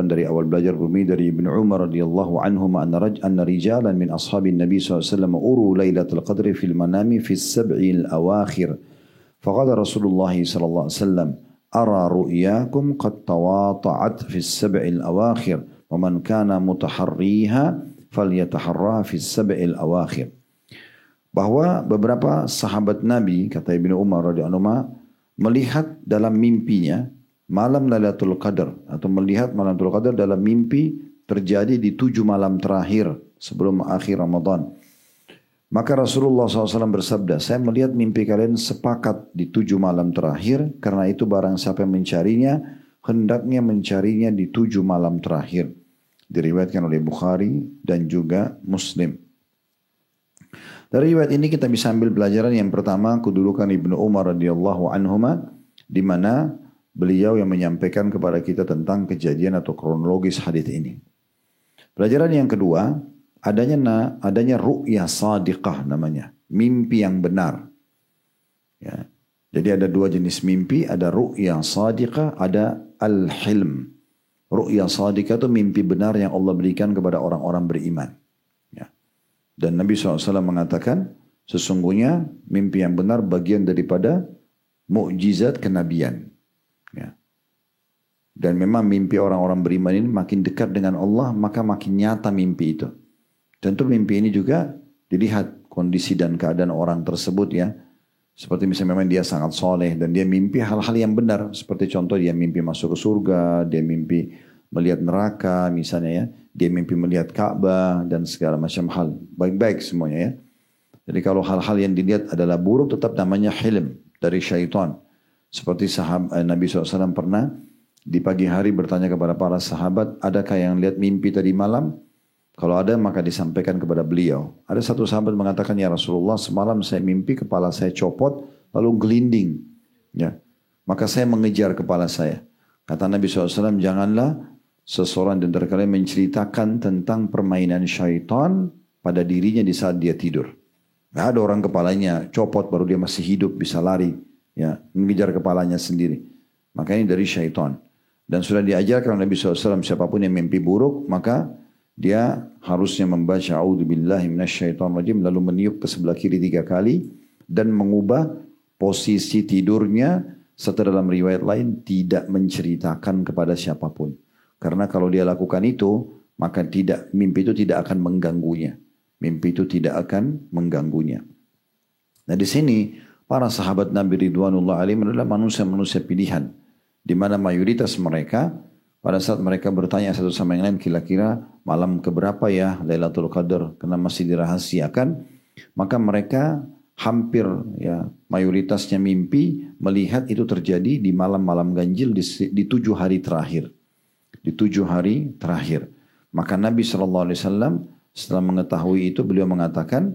dari awal belajar, berbunyi dari Ibnu Umar radhiyallahu anhu, anna rijalan min ashabin Nabi SAW uru Lailatul Qadri fil manami fi as-sab'il awakhir. Faqala Rasulullah sallallahu alaihi wasallam, أرى رؤياكم قد تواطعت في السبع الأواخر ومن كان متحريها فليتحرها في السبع الأواخر. Bahwa beberapa sahabat Nabi, kata Ibnu Umar radhiyallahu anhu, melihat dalam mimpinya malam Lailatul Qadar, atau melihat malam Lailatul Qadar dalam mimpi terjadi di 7 malam terakhir sebelum akhir Ramadan. Maka Rasulullah SAW bersabda, saya melihat mimpi kalian sepakat di 7 malam terakhir, karena itu barang siapa yang mencarinya, hendaknya mencarinya di 7 malam terakhir. Diriwayatkan oleh Bukhari dan juga Muslim. Dari riwayat ini kita bisa ambil pelajaran yang pertama, kedudukan Ibnu Umar radhiyallahu anhuma, di mana beliau yang menyampaikan kepada kita tentang kejadian atau kronologis hadis ini. Pelajaran yang kedua, adanya ru'ya sadiqah namanya, mimpi yang benar. Ya. Jadi ada dua jenis mimpi, ada ru'ya sadiqah, ada al-hilm. Ru'ya sadiqah itu mimpi benar yang Allah berikan kepada orang-orang beriman. Ya. Dan Nabi SAW mengatakan, sesungguhnya mimpi yang benar bagian daripada mukjizat kenabian. Ya. Dan memang mimpi orang-orang beriman ini makin dekat dengan Allah, maka makin nyata mimpi itu. Tentu mimpi ini juga dilihat kondisi dan keadaan orang tersebut ya. Seperti misalnya memang dia sangat soleh dan dia mimpi hal-hal yang benar. Seperti contoh dia mimpi masuk ke surga, dia mimpi melihat neraka misalnya ya. Dia mimpi melihat Ka'bah dan segala macam hal. Baik-baik semuanya ya. Jadi kalau hal-hal yang dilihat adalah buruk tetap namanya hilm dari syaitan. Seperti Nabi SAW pernah di pagi hari bertanya kepada para sahabat, adakah yang lihat mimpi tadi malam? Kalau ada maka disampaikan kepada beliau. Ada satu sahabat mengatakan, ya Rasulullah semalam saya mimpi kepala saya copot lalu gelinding. Ya. Maka saya mengejar kepala saya. Kata Nabi SAW, janganlah seseorang di antara kalian menceritakan tentang permainan syaitan pada dirinya di saat dia tidur. Gak ada orang kepalanya copot baru dia masih hidup bisa lari. Ya, mengejar kepalanya sendiri. Makanya dari syaitan. Dan sudah diajarkan Nabi SAW siapapun yang mimpi buruk maka dia harusnya membaca a'udzubillahi minasyaitonirrajim lalu meniup ke sebelah kiri 3 kali dan mengubah posisi tidurnya serta dalam riwayat lain tidak menceritakan kepada siapapun. Karena kalau dia lakukan itu maka mimpi itu tidak akan mengganggunya. Mimpi itu tidak akan mengganggunya. Nah di sini para sahabat Nabi Ridwanullah alaihim adalah manusia-manusia pilihan. Di mana mayoritas mereka pada saat mereka bertanya satu sama yang lain kira-kira malam keberapa ya Lailatul Qadar karena masih dirahasiakan, maka mereka hampir ya mayoritasnya mimpi melihat itu terjadi di malam-malam ganjil di 7 hari terakhir. Di 7 hari terakhir. Maka Nabi SAW setelah mengetahui itu beliau mengatakan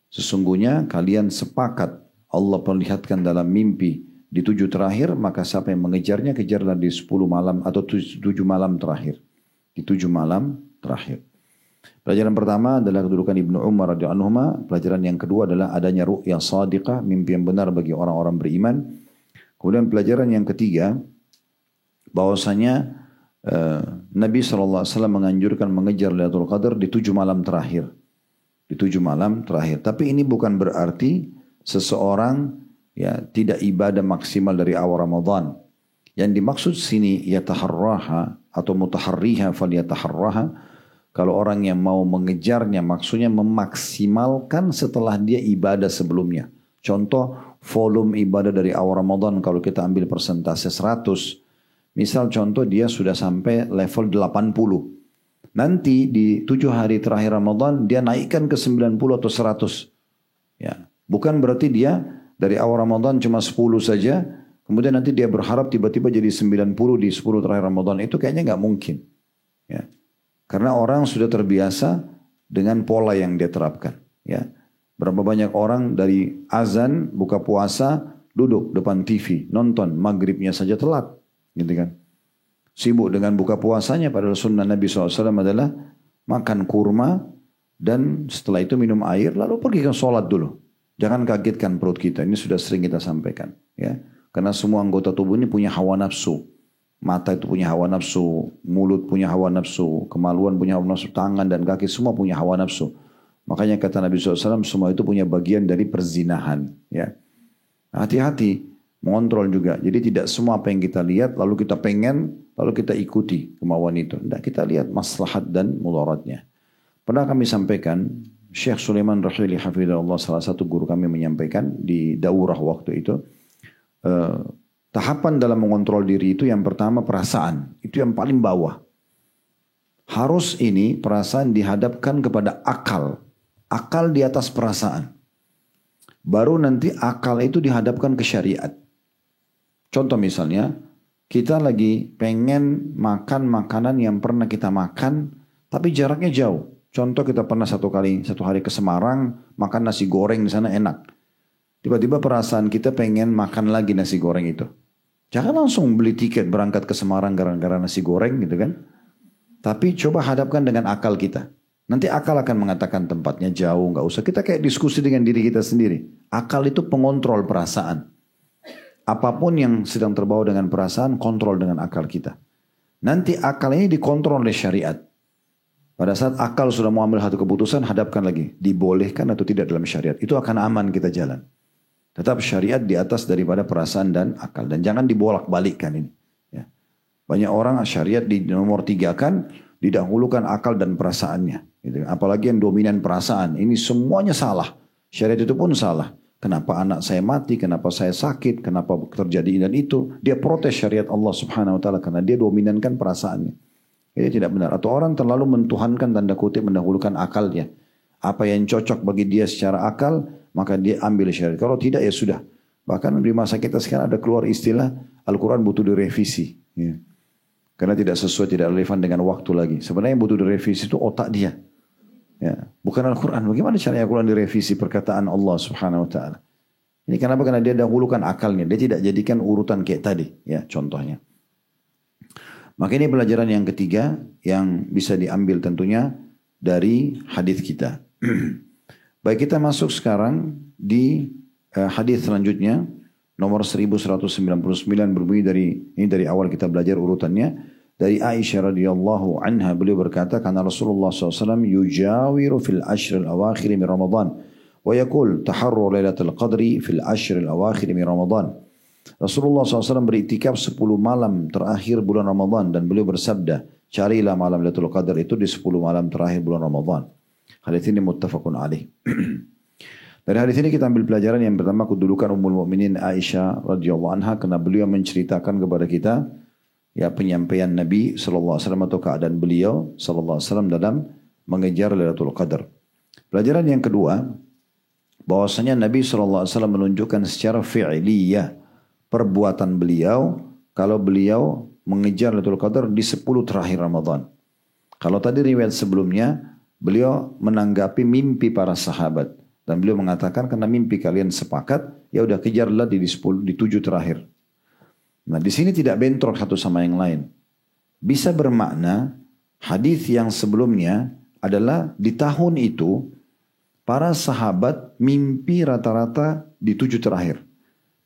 sesungguhnya kalian sepakat Allah perlihatkan dalam mimpi di 7 terakhir, maka siapa yang mengejarnya, kejarlah di 10 malam atau 7 malam terakhir. Di 7 malam terakhir. Pelajaran pertama adalah kedudukan Ibnu Umar radhiyallahu anhu. Pelajaran yang kedua adalah adanya ru'ya shadiqah, mimpi yang benar bagi orang-orang beriman. Kemudian pelajaran yang ketiga, bahwasanya Nabi SAW menganjurkan mengejar Lailatul Qadar di 7 malam terakhir. Di 7 malam terakhir. Tapi ini bukan berarti seseorang ya tidak ibadah maksimal dari awal Ramadan. Yang dimaksud sini yataharraha atau mutaharriha falyataharraha. Kalau orang yang mau mengejarnya maksudnya memaksimalkan setelah dia ibadah sebelumnya. Contoh volume ibadah dari awal Ramadan kalau kita ambil persentase 100. Misal contoh dia sudah sampai level 80. Nanti di 7 hari terakhir Ramadan dia naikkan ke 90 atau 100. Ya. Bukan berarti dia dari awal Ramadan cuma 10 saja, kemudian nanti dia berharap tiba-tiba jadi 90 di 10 terakhir Ramadan. Itu kayaknya nggak mungkin. Ya. Karena orang sudah terbiasa dengan pola yang dia terapkan. Ya. Berapa banyak orang dari azan, buka puasa, duduk depan TV, nonton, maghribnya saja telat. Gitu kan. Sibuk dengan buka puasanya, padahal sunnah Nabi SAW adalah makan kurma, dan setelah itu minum air, lalu pergi ke sholat dulu. Jangan kagetkan perut kita. Ini sudah sering kita sampaikan. Ya. Karena semua anggota tubuh ini punya hawa nafsu. Mata itu punya hawa nafsu. Mulut punya hawa nafsu. Kemaluan punya hawa nafsu. Tangan dan kaki semua punya hawa nafsu. Makanya kata Nabi SAW semua itu punya bagian dari perzinahan. Ya. Hati-hati. Mengontrol juga. Jadi tidak semua apa yang kita lihat lalu kita pengen. Lalu kita ikuti kemauan itu. Tidak, kita lihat maslahat dan mudaratnya. Pernah kami sampaikan. Syekh Sulaiman Rahili Hafidhullah salah satu guru kami menyampaikan di daurah waktu itu tahapan dalam mengontrol diri itu yang pertama perasaan, itu yang paling bawah. Harus ini perasaan dihadapkan kepada akal di atas perasaan. Baru nanti akal itu dihadapkan ke syariat. Contoh misalnya kita lagi pengen makan makanan yang pernah kita makan tapi jaraknya jauh. Contoh kita pernah satu hari ke Semarang, makan nasi goreng di sana enak. Tiba-tiba perasaan kita pengen makan lagi nasi goreng itu. Jangan langsung beli tiket berangkat ke Semarang gara-gara nasi goreng gitu kan. Tapi coba hadapkan dengan akal kita. Nanti akal akan mengatakan tempatnya jauh, nggak usah. Kita kayak diskusi dengan diri kita sendiri. Akal itu pengontrol perasaan. Apapun yang sedang terbawa dengan perasaan, kontrol dengan akal kita. Nanti akal ini dikontrol oleh syariat. Pada saat akal sudah mau ambil satu keputusan, hadapkan lagi. Dibolehkan atau tidak dalam syariat. Itu akan aman kita jalan. Tetap syariat di atas daripada perasaan dan akal. Dan jangan dibolak-balikkan ini. Ya. Banyak orang syariat di nomor 3 kan, didahulukan akal dan perasaannya. Gitu. Apalagi yang dominan perasaan. Ini semuanya salah. Syariat itu pun salah. Kenapa anak saya mati, kenapa saya sakit, kenapa terjadi dan itu. Dia protes syariat Allah subhanahu wa ta'ala karena dia dominankan perasaannya. Ini tidak benar. Atau orang terlalu mentuhankan tanda kutip mendahulukan akalnya. Apa yang cocok bagi dia secara akal, maka dia ambil syariat. Kalau tidak ya sudah. Bahkan di masa kita sekarang ada keluar istilah Al-Quran butuh direvisi. Ya. Karena tidak sesuai, tidak relevan dengan waktu lagi. Sebenarnya yang butuh direvisi itu otak dia. Ya, bukan Al-Quran. Bagaimana caranya Al-Quran direvisi perkataan Allah subhanahu wa ta'ala. Ini kenapa? Karena dia dahulukan akalnya. Dia tidak jadikan urutan kayak tadi. Ya, contohnya. Maka ini pelajaran yang ketiga yang bisa diambil tentunya dari hadis kita. Baik, kita masuk sekarang di hadis selanjutnya. Nomor 1199 berbunyi dari awal kita belajar urutannya. Dari Aisyah radhiyallahu anha beliau berkata karena Rasulullah SAW yujawiru fil ashr al-awakhir min Ramadan wa yaqul taharru lailatul qadri fil ashr al-awakhir min Ramadan. Rasulullah SAW beriktikaf 10 malam terakhir bulan Ramadan dan beliau bersabda, carilah malam Lailatul Qadar itu di 10 malam terakhir bulan Ramadan. Hadis ini muttafaqun alaih. Dari hadis ini kita ambil pelajaran yang pertama kedudukan Ummul Mukminin Aisyah radhiyallahu anha karena beliau menceritakan kepada kita ya penyampaian Nabi sallallahu alaihi wasallam atau keadaan beliau sallallahu alaihi wasallam dalam mengejar Lailatul Qadar. Pelajaran yang kedua bahwasanya Nabi sallallahu alaihi wasallam menunjukkan secara fi'liyah perbuatan beliau kalau beliau mengejar Lailatul Qadar di 10 terakhir Ramadan. Kalau tadi riwayat sebelumnya beliau menanggapi mimpi para sahabat dan beliau mengatakan karena mimpi kalian sepakat ya udah kejarlah di 10 di 7 terakhir. Nah, di sini tidak bentrok satu sama yang lain. Bisa bermakna hadis yang sebelumnya adalah di tahun itu para sahabat mimpi rata-rata di 7 terakhir.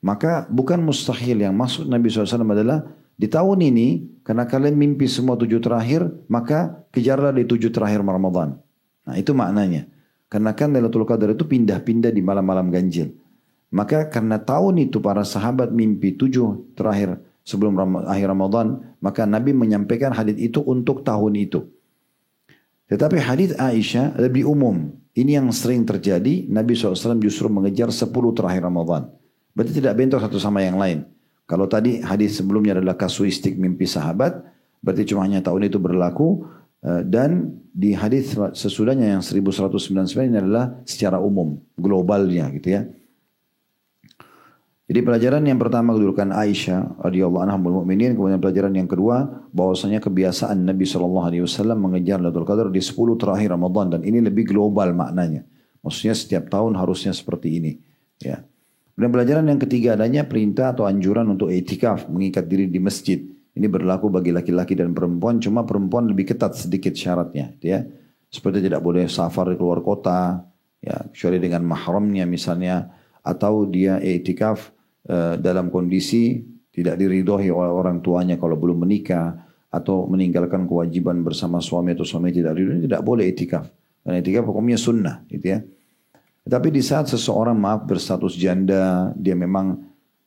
Maka bukan mustahil yang maksud Nabi SAW adalah di tahun ini karena kalian mimpi semua 7 terakhir maka kejarlah di 7 terakhir Ramadan. Nah, itu maknanya. Karena kan Lailatul Qadar itu pindah-pindah di malam-malam ganjil. Maka karena tahun itu para sahabat mimpi 7 terakhir sebelum akhir Ramadan, maka Nabi menyampaikan hadis itu untuk tahun itu. Tetapi hadis Aisyah lebih umum. Ini yang sering terjadi, Nabi SAW justru mengejar 10 terakhir Ramadan. Berarti tidak bentrok satu sama yang lain. Kalau tadi hadis sebelumnya adalah kasuistik mimpi sahabat, berarti cuma hanya tahun itu berlaku. Dan di hadis sesudahnya yang 1199 ini adalah secara umum, globalnya gitu ya. Jadi pelajaran yang pertama kedudukan Aisyah radhiyallahu anha ummul mukminin, kemudian pelajaran yang kedua bahwasanya kebiasaan Nabi SAW mengejar Lailatul Qadar di 10 terakhir Ramadan dan ini lebih global maknanya. Maksudnya setiap tahun harusnya seperti ini, ya. Dan pelajaran yang ketiga adanya perintah atau anjuran untuk i'tikaf, mengikat diri di masjid. Ini berlaku bagi laki-laki dan perempuan, cuma perempuan lebih ketat sedikit syaratnya, ya. Seperti tidak boleh safar di keluar kota, ya, kecuali dengan mahramnya misalnya, atau dia i'tikaf dalam kondisi tidak diridhoi oleh orang tuanya kalau belum menikah, atau meninggalkan kewajiban bersama suami atau suami tidak ridho, tidak boleh i'tikaf. Karena i'tikaf hukumnya sunnah, gitu ya. Tapi di saat seseorang berstatus janda, dia memang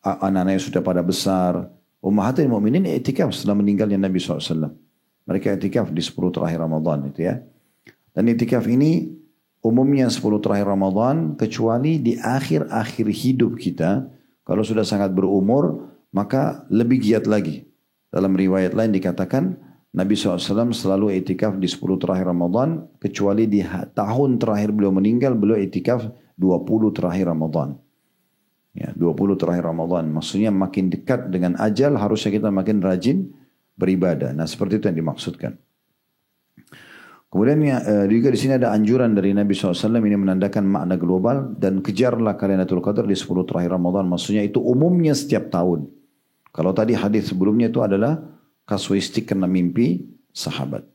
anak-anaknya sudah pada besar, Ummahatul Mukminin i'tikaf setelah meninggalnya Nabi SAW. Mereka i'tikaf di 10 terakhir Ramadan, itu ya. Dan i'tikaf ini umumnya 10 terakhir Ramadan, kecuali di akhir-akhir hidup kita, kalau sudah sangat berumur, maka lebih giat lagi. Dalam riwayat lain dikatakan, Nabi SAW selalu i'tikaf di 10 terakhir Ramadan, kecuali di tahun terakhir beliau meninggal, beliau i'tikaf 20 terakhir Ramadan. Ya, 20 terakhir Ramadan. Maksudnya makin dekat dengan ajal, harusnya kita makin rajin beribadah. Nah, seperti itu yang dimaksudkan. Kemudian juga di sini ada anjuran dari Nabi SAW, ini menandakan makna global, dan kejarlah kalian Lailatul Qadar di 10 terakhir Ramadan. Maksudnya itu umumnya setiap tahun. Kalau tadi hadis sebelumnya itu adalah kasuistik kena mimpi sahabat.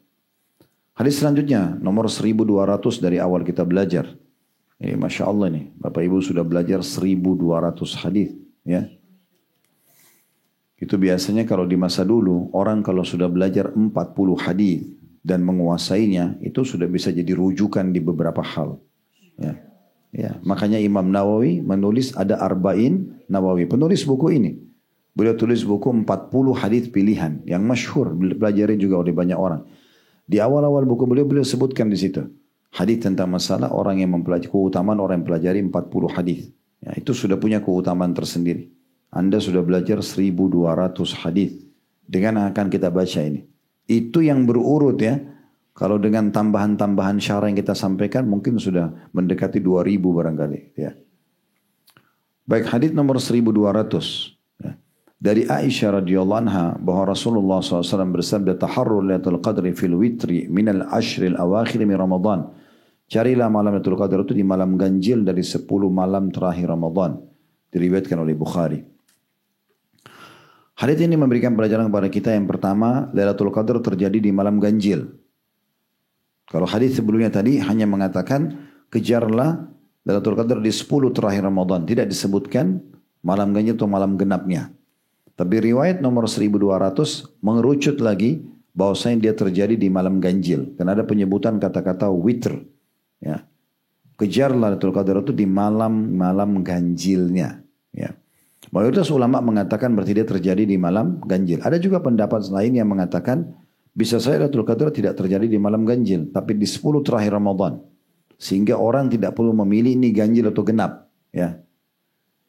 Hadis selanjutnya nomor 1200 dari awal kita belajar. Ini Masya Allah nih, Bapak Ibu sudah belajar 1200 hadis, ya. Itu biasanya kalau di masa dulu, orang kalau sudah belajar 40 hadis dan menguasainya, itu sudah bisa jadi rujukan di beberapa hal. Ya. Ya. Makanya Imam Nawawi menulis ada Arba'in Nawawi, penulis buku ini. Beliau tulis buku 40 hadis pilihan yang masyhur, dipelajari juga oleh banyak orang. Di awal-awal buku beliau sebutkan di situ hadis tentang masalah orang yang mempelajari, keutamaan orang yang pelajari 40 hadis. Ya, itu sudah punya keutamaan tersendiri. Anda sudah belajar 1200 hadis dengan akan kita baca ini. Itu yang berurut ya. Kalau dengan tambahan-tambahan syarah yang kita sampaikan mungkin sudah mendekati 2000 barangkali ya. Baik, hadis nomor 1200 ya. Dari Aisyah radhiyallahu anha bahwa Rasulullah SAW bersabda, taharrul Lailatul Qadri fil witri minal ashril awakhir min Ramadan. Carilah malam Lailatul Qadar itu di malam ganjil dari 10 malam terakhir Ramadan. Diriwayatkan oleh Bukhari. Hadis ini memberikan pelajaran kepada kita. Yang pertama, Lailatul Qadar terjadi di malam ganjil. Kalau hadis sebelumnya tadi hanya mengatakan kejarlah Lailatul Qadar di 10 terakhir Ramadan, tidak disebutkan malam ganjil atau malam genapnya. Tapi riwayat nomor 1200 mengerucut lagi bahwasanya dia terjadi di malam ganjil, karena ada penyebutan kata-kata witr. Ya. Kejarlah Lailatul Qadar itu di malam ganjilnya. Ya. Mayoritas ulama mengatakan berarti dia terjadi di malam ganjil. Ada juga pendapat lain yang mengatakan bisa saja Lailatul Qadar tidak terjadi di malam ganjil, tapi di 10 terakhir Ramadan. Sehingga orang tidak perlu memilih ini ganjil atau genap. Ya.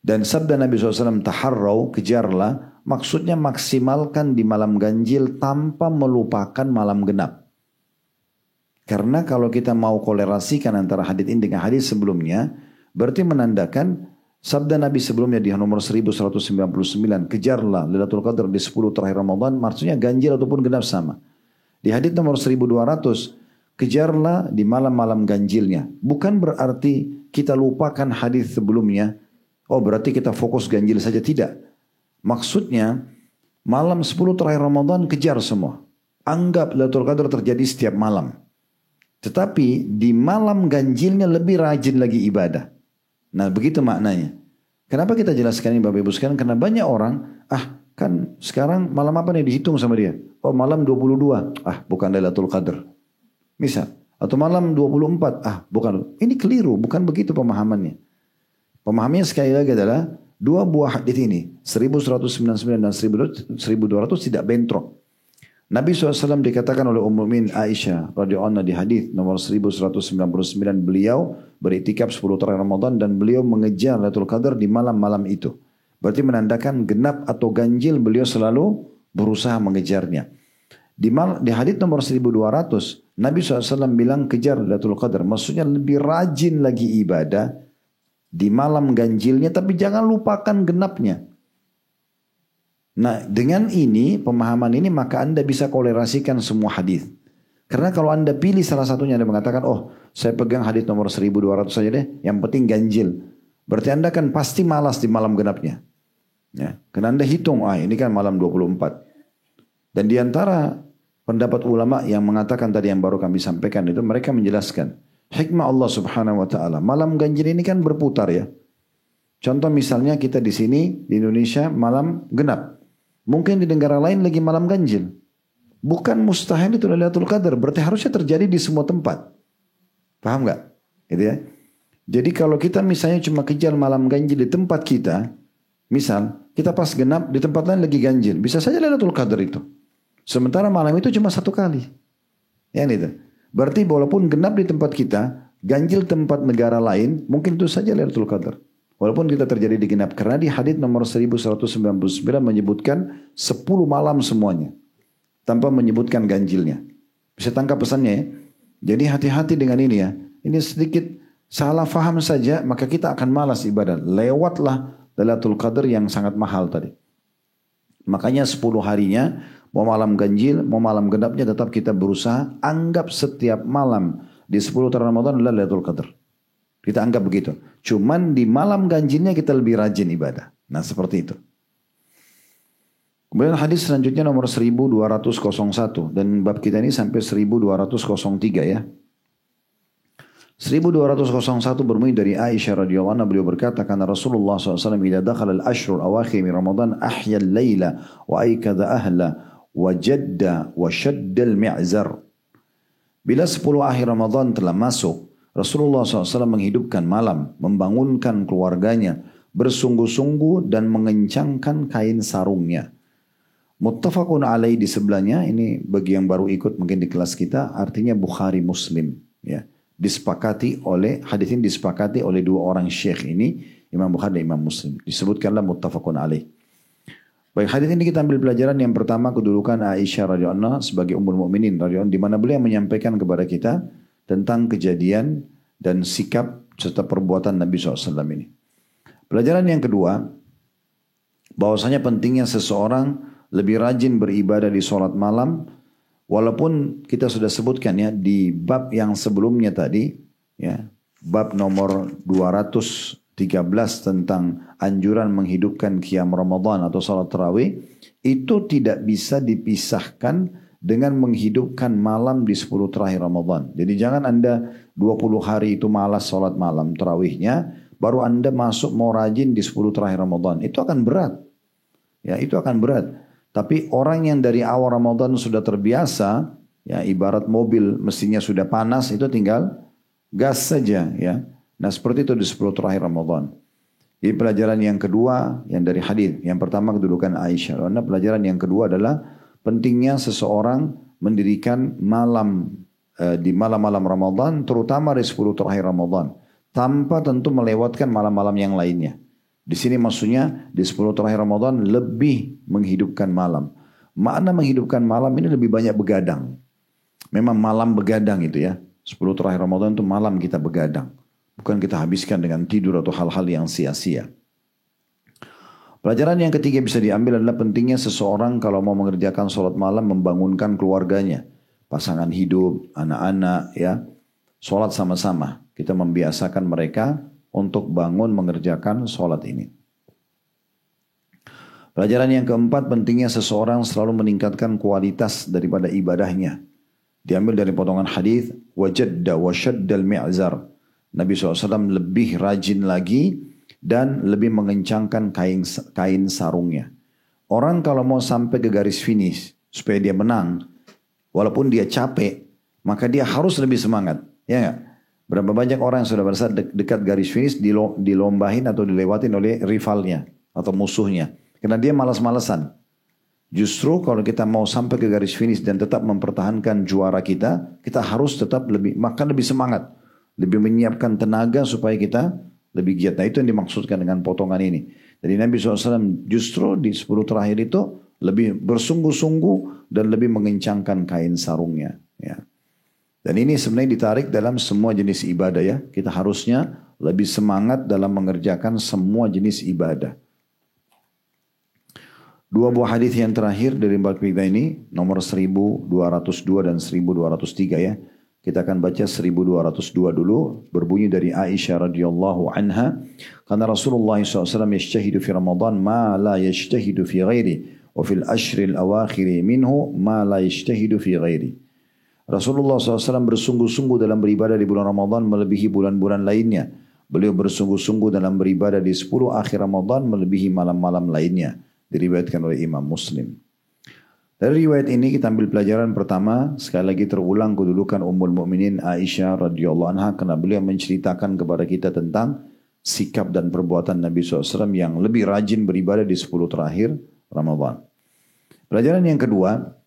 Dan sabda Nabi SAW, taharrau, kejarlah, maksudnya maksimalkan di malam ganjil tanpa melupakan malam genap. Karena kalau kita mau kolerasikan antara hadis ini dengan hadis sebelumnya, berarti menandakan sabda Nabi sebelumnya di nomor 1199, kejarlah Lailatul Qadar di 10 terakhir Ramadan, maksudnya ganjil ataupun genap sama. Di hadis nomor 1200, kejarlah di malam-malam ganjilnya. Bukan berarti kita lupakan hadis sebelumnya, oh berarti kita fokus ganjil saja, tidak. Maksudnya malam 10 terakhir Ramadan kejar semua. Anggap Lailatul Qadar terjadi setiap malam. Tetapi di malam ganjilnya lebih rajin lagi ibadah. Nah begitu maknanya. Kenapa kita jelaskan ini Bapak Ibu sekalian? Karena banyak orang, kan sekarang malam apa nih dihitung sama dia? Oh malam 22, bukan Lailatul Qadar. Misal. Atau malam 24, bukan. Ini keliru, bukan begitu pemahamannya. Pemahamannya sekali lagi adalah dua buah hadis ini, 1199 dan 1200 tidak bentrok. Nabi SAW dikatakan oleh Ummul Mukminin Aisyah radhiyallahu anha di hadis nomor 1199, beliau beriktikaf 10 terakhir Ramadan dan beliau mengejar Lailatul Qadar di malam-malam itu. Berarti menandakan genap atau ganjil beliau selalu berusaha mengejarnya. Di hadis nomor 1200 Nabi SAW bilang kejar Lailatul Qadar, maksudnya lebih rajin lagi ibadah di malam ganjilnya, tapi jangan lupakan genapnya. Nah dengan ini, pemahaman ini maka Anda bisa kolerasikan semua hadis. Karena kalau Anda pilih salah satunya, Anda mengatakan, oh saya pegang hadis nomor 1200 saja deh, yang penting ganjil. Berarti Anda kan pasti malas di malam genapnya. Ya, karena Anda hitung, ini kan malam 24. Dan di antara pendapat ulama yang mengatakan tadi yang baru kami sampaikan itu, mereka menjelaskan hikmah Allah Subhanahu wa taala. Malam ganjil ini kan berputar ya. Contoh misalnya kita di sini di Indonesia malam genap. Mungkin di negara lain lagi malam ganjil. Bukan mustahil itu Lailatul Qadar, berarti harusnya terjadi di semua tempat. Paham nggak? Gitu ya. Jadi kalau kita misalnya cuma kejar malam ganjil di tempat kita, misal kita pas genap di tempat lain lagi ganjil, bisa saja Lailatul Qadar itu. Sementara malam itu cuma satu kali. Ya itu. Berarti walaupun genap di tempat kita, ganjil tempat negara lain, mungkin itu saja Lailatul Qadar. Walaupun kita terjadi di genap. Karena di hadits nomor 1199 menyebutkan 10 malam semuanya. Tanpa menyebutkan ganjilnya. Bisa tangkap pesannya ya. Jadi hati-hati dengan ini ya. Ini sedikit salah faham saja, maka kita akan malas ibadah. Lewatlah Lailatul Qadar yang sangat mahal tadi. Makanya 10 harinya, mau malam ganjil, mau malam genapnya tetap kita berusaha anggap setiap malam di 10 Ramadan adalah Lailatul Qadar. Kita anggap begitu. Cuman di malam ganjilnya kita lebih rajin ibadah. Nah seperti itu. Kemudian hadis selanjutnya nomor 1201 dan bab kita ini sampai 1203 ya. 1201 berbunyi dari Aisyah radhiyallahu anha, beliau berkata karena Rasulullah SAW idza dakhala al-ashrul awakhir min Ramadan ahya al-laila wa aikadha ahla wa jadda wa shadda al-mi'zar. Bila 10 akhir Ramadan telah masuk, Rasulullah SAW menghidupkan malam, membangunkan keluarganya, bersungguh-sungguh dan mengencangkan kain sarungnya. Muttafaqun alaih di sebelahnya, ini bagi yang baru ikut mungkin di kelas kita, artinya Bukhari Muslim. Ya. Disepakati oleh, hadis ini disepakati oleh dua orang syekh ini, Imam Bukhari dan Imam Muslim. Disebutkanlah muttafaqun alaih. Baik, hadis ini kita ambil pelajaran yang pertama, kedudukan Aisyah radhiyallahu anha sebagai ummul mukminin radhiyallahu anha, di mana beliau menyampaikan kepada kita tentang kejadian dan sikap serta perbuatan Nabi SAW ini. Pelajaran yang kedua, bahwasanya pentingnya seseorang lebih rajin beribadah di sholat malam, walaupun kita sudah sebutkan ya di bab yang sebelumnya tadi, ya bab nomor 213 tentang anjuran menghidupkan qiyam Ramadan atau sholat tarawih, itu tidak bisa dipisahkan dengan menghidupkan malam di 10 terakhir Ramadan. Jadi jangan Anda 20 hari itu malas sholat malam tarawihnya, baru Anda masuk mau rajin di 10 terakhir Ramadan. Itu akan berat. Ya, itu akan berat. Tapi orang yang dari awal Ramadan sudah terbiasa, ya ibarat mobil mesinnya sudah panas, itu tinggal gas saja, ya. Nah seperti itu di 10 terakhir Ramadan. Jadi pelajaran yang kedua yang dari hadis, yang pertama kedudukan Aisyah. Nah pelajaran yang kedua adalah pentingnya seseorang mendirikan malam di malam-malam Ramadan, terutama di 10 terakhir Ramadan, tanpa tentu melewatkan malam-malam yang lainnya. Di sini maksudnya di 10 terakhir Ramadan lebih menghidupkan malam. Makna menghidupkan malam ini lebih banyak begadang. Memang malam begadang itu ya. 10 terakhir Ramadan itu malam kita begadang. Bukan kita habiskan dengan tidur atau hal-hal yang sia-sia. Pelajaran yang ketiga bisa diambil adalah pentingnya seseorang kalau mau mengerjakan sholat malam membangunkan keluarganya. Pasangan hidup, anak-anak ya. Sholat sama-sama. Kita membiasakan mereka untuk bangun mengerjakan sholat ini. Pelajaran yang keempat, pentingnya seseorang selalu meningkatkan kualitas daripada ibadahnya. Diambil dari potongan hadis, wajadda wa shaddal mi'zar. Nabi SAW lebih rajin lagi dan lebih mengencangkan kain sarungnya. Orang kalau mau sampai ke garis finish supaya dia menang, walaupun dia capek, maka dia harus lebih semangat. Ya enggak? Berapa banyak orang yang sudah berasa dekat garis finish dilombahin atau dilewatin oleh rivalnya atau musuhnya. Karena dia malas-malasan. Justru kalau kita mau sampai ke garis finish dan tetap mempertahankan juara kita, kita harus tetap lebih semangat. Lebih menyiapkan tenaga supaya kita lebih giat. Nah itu yang dimaksudkan dengan potongan ini. Jadi Nabi SAW justru di 10 terakhir itu lebih bersungguh-sungguh dan lebih mengencangkan kain sarungnya. Ya. Dan ini sebenarnya ditarik dalam semua jenis ibadah ya. Kita harusnya lebih semangat dalam mengerjakan semua jenis ibadah. Dua buah hadis yang terakhir dari bab kita ini, nomor 1202 dan 1203 ya. Kita akan baca 1202 dulu, berbunyi dari Aisyah radhiyallahu anha, karena Rasulullah SAW yajtahidu fi Ramadan ma la yajtahidu fi ghairi, wa fil ashril awakhiri minhu ma la yajtahidu fi ghairi. Rasulullah SAW bersungguh-sungguh dalam beribadah di bulan Ramadan melebihi bulan-bulan lainnya. Beliau bersungguh-sungguh dalam beribadah di 10 akhir Ramadan melebihi malam-malam lainnya. Diriwayatkan oleh Imam Muslim. Dari riwayat ini kita ambil pelajaran pertama, sekali lagi terulang kedudukan Ummul Mukminin Aisyah radhiyallahu anha karena beliau menceritakan kepada kita tentang sikap dan perbuatan Nabi SAW yang lebih rajin beribadah di 10 terakhir Ramadan. Pelajaran yang kedua,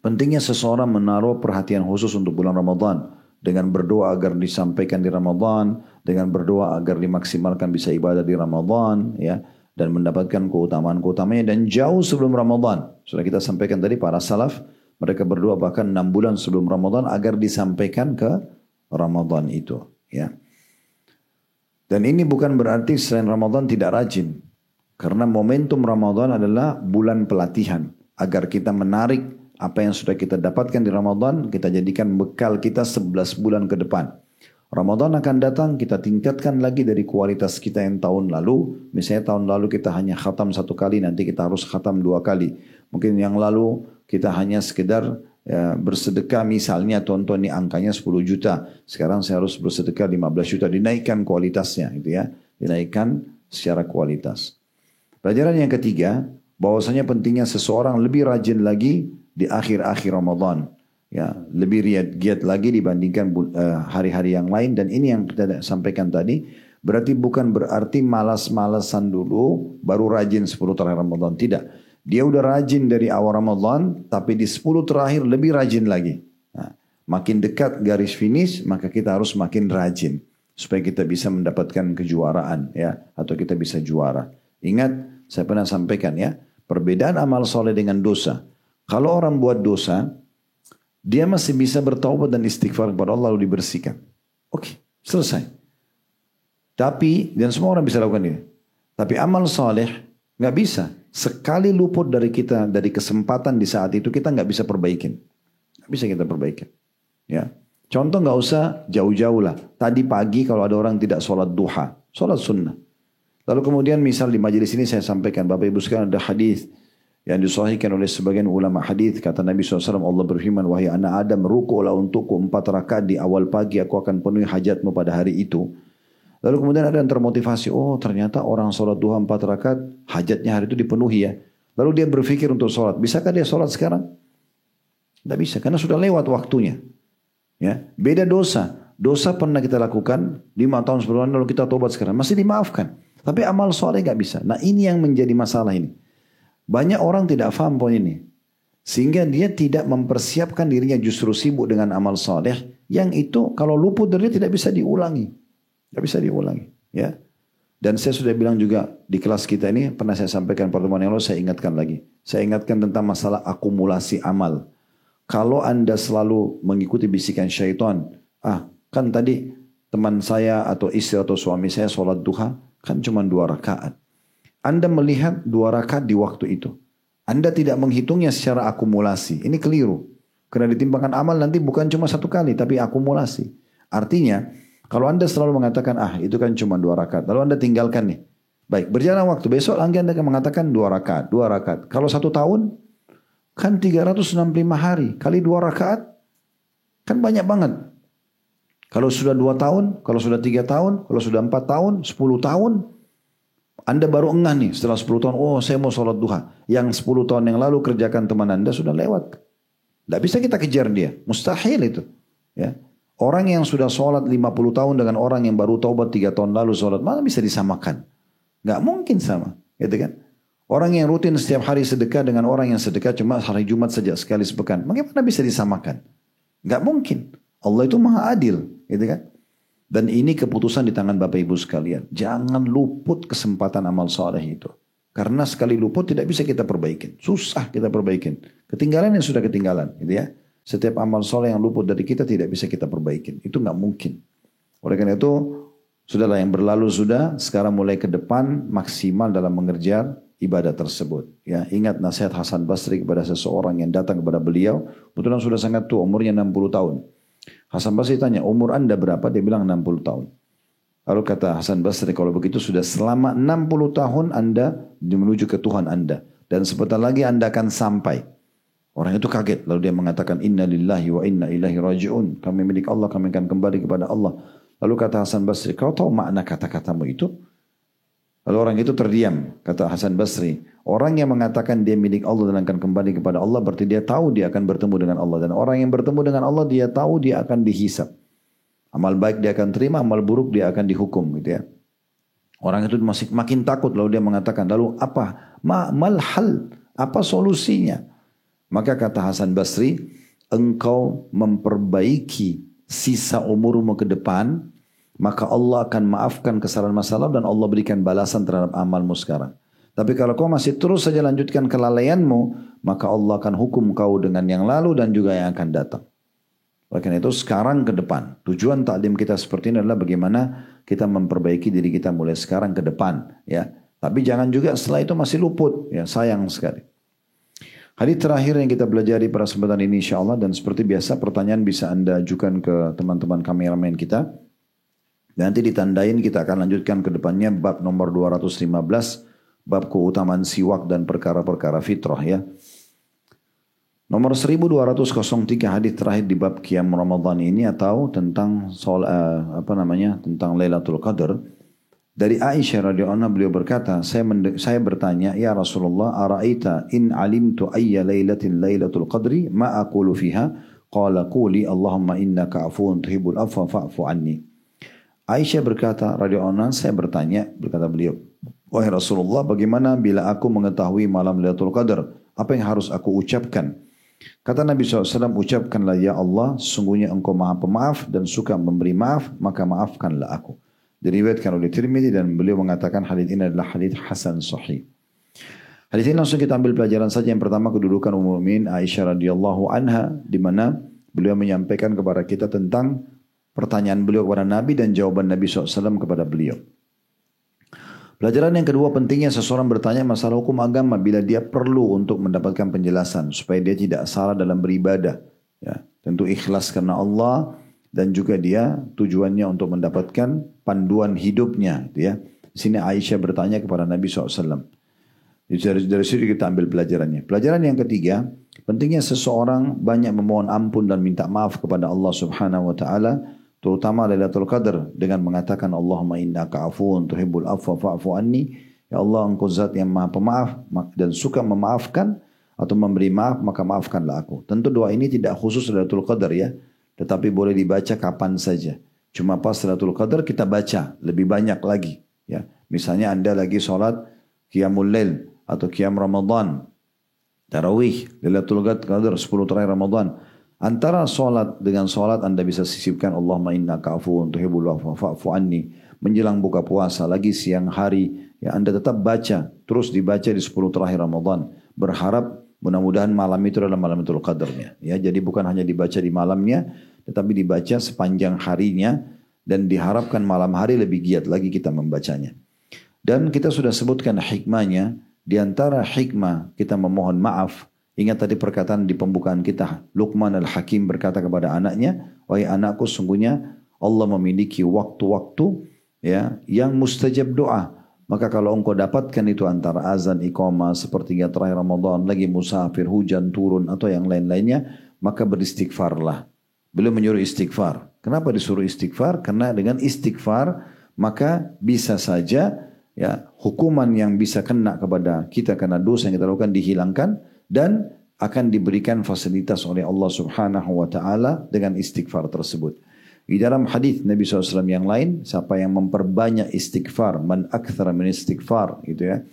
pentingnya seseorang menaruh perhatian khusus untuk bulan Ramadan dengan berdoa agar disampaikan di Ramadan, dengan berdoa agar dimaksimalkan bisa ibadah di Ramadan, ya. Dan mendapatkan keutamaan-keutamanya dan jauh sebelum Ramadan. Sudah kita sampaikan tadi para salaf, mereka berdoa bahkan 6 bulan sebelum Ramadan agar disampaikan ke Ramadan itu. Ya. Dan ini bukan berarti selain Ramadan tidak rajin. Karena momentum Ramadan adalah bulan pelatihan. Agar kita menarik apa yang sudah kita dapatkan di Ramadan, kita jadikan bekal kita 11 bulan ke depan. Ramadan akan datang, kita tingkatkan lagi dari kualitas kita yang tahun lalu. Misalnya tahun lalu kita hanya khatam 1 kali, nanti kita harus khatam 2 kali. Mungkin yang lalu kita hanya sekedar bersedekah, misalnya tonton ini angkanya 10 juta. Sekarang saya harus bersedekah 15 juta. Dinaikkan kualitasnya, gitu ya. Dinaikkan secara kualitas. Pelajaran yang ketiga, bahwasanya pentingnya seseorang lebih rajin lagi di akhir-akhir Ramadan. Ya, lebih giat lagi dibandingkan hari-hari yang lain. Dan ini yang kita sampaikan tadi, berarti bukan berarti malas-malasan dulu baru rajin 10 terakhir Ramadan. Tidak. Dia udah rajin dari awal Ramadan, tapi di 10 terakhir lebih rajin lagi. Nah, makin dekat garis finish, maka kita harus makin rajin. Supaya kita bisa mendapatkan kejuaraan, ya, atau kita bisa juara. Ingat, saya pernah sampaikan ya, perbedaan amal soleh dengan dosa. Kalau orang buat dosa, dia masih bisa bertaubat dan istighfar kepada Allah lalu dibersihkan. Oke, selesai. Tapi, dan semua orang bisa lakukan ini. Tapi amal soleh nggak bisa. Sekali luput dari kita, dari kesempatan di saat itu, kita nggak bisa perbaikin. Nggak bisa kita perbaikin. Ya. Contoh nggak usah jauh-jauh lah. Tadi pagi kalau ada orang tidak sholat duha, sholat sunnah. Lalu kemudian misal di majelis ini saya sampaikan, Bapak Ibu sekalian, ada hadis yang disahihkan oleh sebagian ulama hadis. Kata Nabi SAW, Allah berfirman, wahai anak Adam, ruku'lah untukku 4 rakaat di awal pagi, aku akan penuhi hajatmu pada hari itu. Lalu kemudian ada yang termotivasi, oh ternyata orang sholat duha 4 rakaat, hajatnya hari itu dipenuhi ya. Lalu dia berpikir untuk sholat, bisakah dia sholat sekarang? Tidak bisa, karena sudah lewat waktunya. Ya, beda dosa. Dosa pernah kita lakukan 5 tahun sebelumnya, lalu kita tobat sekarang, masih dimaafkan. Tapi amal soleh gak bisa. Nah ini yang menjadi masalah ini. Banyak orang tidak paham poin ini. Sehingga dia tidak mempersiapkan dirinya, justru sibuk dengan amal soleh. Yang itu kalau luput dari dia tidak bisa diulangi. Tidak bisa diulangi. Ya. Dan saya sudah bilang juga di kelas kita ini, pernah saya sampaikan pertemuan yang lalu, saya ingatkan lagi. Saya ingatkan tentang masalah akumulasi amal. Kalau Anda selalu mengikuti bisikan syaitan, kan tadi teman saya atau istri atau suami saya sholat duha, kan cuma 2 rakaat. Anda melihat 2 rakaat di waktu itu. Anda tidak menghitungnya secara akumulasi. Ini keliru. Karena ditimbangkan amal nanti bukan cuma 1 kali, tapi akumulasi. Artinya, kalau Anda selalu mengatakan, itu kan cuma 2 rakaat. Lalu Anda tinggalkan nih. Baik, berjalan waktu. Besok lagi Anda akan mengatakan 2 rakaat, 2 rakaat. Kalau 1 tahun, kan 365 hari. Kali 2 rakaat, kan banyak banget. Kalau sudah 2 tahun, kalau sudah 3 tahun, kalau sudah 4 tahun, 10 tahun, Anda baru engah nih setelah 10 tahun, saya mau sholat duha. Yang 10 tahun yang lalu kerjakan teman Anda sudah lewat. Tidak bisa kita kejar dia. Mustahil itu. Ya. Orang yang sudah sholat 50 tahun dengan orang yang baru taubat 3 tahun lalu sholat, mana bisa disamakan? Nggak mungkin sama. Gitu kan? Orang yang rutin setiap hari sedekah dengan orang yang sedekah cuma hari Jumat saja sekali sepekan. Bagaimana bisa disamakan? Nggak mungkin. Allah itu maha adil. Gitu kan? Dan ini keputusan di tangan Bapak Ibu sekalian. Jangan luput kesempatan amal soleh itu. Karena sekali luput tidak bisa kita perbaikin. Susah kita perbaikin. Ketinggalan yang sudah ketinggalan. Gitu ya. Setiap amal soleh yang luput dari kita tidak bisa kita perbaikin. Itu nggak mungkin. Oleh karena itu, sudahlah yang berlalu sudah. Sekarang mulai ke depan maksimal dalam mengerjar ibadah tersebut. Ya, ingat nasihat Hasan Basri kepada seseorang yang datang kepada beliau. Kebetulan sudah sangat tua, umurnya 60 tahun. Hasan Basri tanya, umur Anda berapa? Dia bilang 60 tahun. Lalu kata Hasan Basri, kalau begitu sudah selama 60 tahun Anda menuju ke Tuhan Anda. Dan sebentar lagi Anda akan sampai. Orang itu kaget. Lalu dia mengatakan, inna lillahi wa inna ilaihi raji'un. Kami milik Allah, kami akan kembali kepada Allah. Lalu kata Hasan Basri, kau tahu makna kata-katamu itu? Lalu orang itu terdiam. Kata Hasan Basri, orang yang mengatakan dia milik Allah dan akan kembali kepada Allah, berarti dia tahu dia akan bertemu dengan Allah. Dan orang yang bertemu dengan Allah, dia tahu dia akan dihisab. Amal baik dia akan terima, amal buruk dia akan dihukum. Gitu ya. Orang itu masih makin takut. Lalu dia mengatakan, lalu apa? Mal hal? Apa solusinya? Maka kata Hasan Basri, engkau memperbaiki sisa umurmu ke depan, maka Allah akan maafkan kesalahan masa lalu dan Allah berikan balasan terhadap amalmu sekarang. Tapi kalau kau masih terus saja lanjutkan kelalaianmu, maka Allah akan hukum kau dengan yang lalu dan juga yang akan datang. Oleh karena itu sekarang ke depan. Tujuan taklim kita seperti ini adalah bagaimana kita memperbaiki diri kita mulai sekarang ke depan. Ya, Tapi jangan juga setelah itu masih luput. Ya, sayang sekali. Hadis terakhir yang kita pelajari pada kesempatan ini insyaAllah. Dan seperti biasa pertanyaan bisa Anda ajukan ke teman-teman kameramen kita. Dan nanti ditandain kita akan lanjutkan ke depannya bab nomor 215. Bab keutamaan siwak dan perkara-perkara fitrah ya. Nomor 1203 hadis terakhir di bab Qiyam Ramadan ini atau tentang tentang Lailatul Qadar. Dari Aisyah radhiyallahu anha beliau berkata, saya bertanya, ya Rasulullah, ara'aita in alimtu ayya lailatin lailatul qadri ma aqulu fiha? Qala quli Allahumma innaka afuwun tuhibbul afwa fa'fu anni. Aisyah berkata radhiyallahu anha, saya bertanya, berkata beliau, wahai Rasulullah, bagaimana bila aku mengetahui malam Lailatul Qadar? Apa yang harus aku ucapkan? Kata Nabi SAW, ucapkanlah ya Allah, sesungguhnya engkau maha pemaaf dan suka memberi maaf, maka maafkanlah aku. Diriwayatkan oleh Tirmidzi dan beliau mengatakan hadis ini adalah hadis hasan sahih. Hadis ini langsung kita ambil pelajaran saja. Yang pertama kedudukan Ummul Mukminin Aisyah radhiyallahu anha, di mana beliau menyampaikan kepada kita tentang pertanyaan beliau kepada Nabi dan jawaban Nabi SAW kepada beliau. Pelajaran yang kedua, pentingnya seseorang bertanya masalah hukum agama bila dia perlu untuk mendapatkan penjelasan supaya dia tidak salah dalam beribadah. Ya, tentu ikhlas karena Allah. Dan juga dia tujuannya untuk mendapatkan panduan hidupnya. Gitu ya. Di sini Aisyah bertanya kepada Nabi SAW. Dari situ kita ambil pelajarannya. Pelajaran yang ketiga, pentingnya seseorang banyak memohon ampun dan minta maaf kepada Allah Subhanahu Wa Taala, terutama Lailatul Qadar dengan mengatakan Allahumma innaka afuwun tuhibbul afwa fa'fu anni. Ya Allah, engkau zat yang maha pemaaf dan suka memaafkan atau memberi maaf, maka maafkanlah aku. Tentu doa ini tidak khusus Lailatul Qadar ya. Tetapi boleh dibaca kapan saja. Cuma pas Lailatul Qadar kita baca lebih banyak lagi. Ya, misalnya Anda lagi sholat Qiyamul Lail atau Qiyam Ramadan, Tarawih, Lailatul Qadar 10 terakhir Ramadan. Antara sholat dengan sholat Anda bisa sisipkan Allahumma innaka afuwun tuhibbul afwa fa'fu anni. Menjelang buka puasa lagi siang hari, ya Anda tetap baca, terus dibaca di 10 terakhir Ramadan. Berharap mudah-mudahan malam itu adalah malam Lailatul Qadarnya. Ya, jadi bukan hanya dibaca di malamnya, tetapi dibaca sepanjang harinya dan diharapkan malam hari lebih giat lagi kita membacanya. Dan kita sudah sebutkan hikmahnya. Di antara hikmah kita memohon maaf. Ingat tadi perkataan di pembukaan kita. Luqman al-Hakim berkata kepada anaknya, wahai anakku, sungguhnya Allah memiliki waktu-waktu ya yang mustajab doa. Maka kalau engkau dapatkan itu antara azan, iqamah, sepertiga terakhir Ramadan, lagi musafir, hujan turun atau yang lain-lainnya, maka beristighfarlah. Beliau menyuruh istighfar. Kenapa disuruh istighfar? Karena dengan istighfar maka bisa saja ya hukuman yang bisa kena kepada kita karena dosa yang kita lakukan dihilangkan dan akan diberikan fasilitas oleh Allah Subhanahu Wa Taala dengan istighfar tersebut. Di dalam hadis Nabi SAW yang lain, siapa yang memperbanyak istighfar, man akthara min istighfar, gitu ya,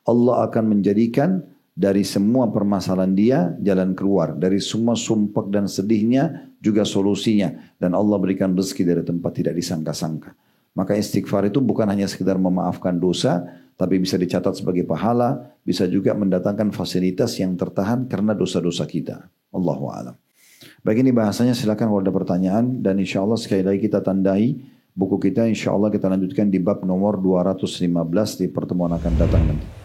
Allah akan menjadikan dari semua permasalahan dia jalan keluar, dari semua sumpah dan sedihnya juga solusinya, dan Allah berikan rezeki dari tempat tidak disangka-sangka. Maka istighfar itu bukan hanya sekedar memaafkan dosa, tapi bisa dicatat sebagai pahala, bisa juga mendatangkan fasilitas yang tertahan karena dosa-dosa kita. Allahu a'lam. Baik, ini bahasanya, silakan kalau ada pertanyaan, dan insya Allah sekali lagi kita tandai buku kita, insya Allah kita lanjutkan di bab nomor 215 di pertemuan akan datang nanti.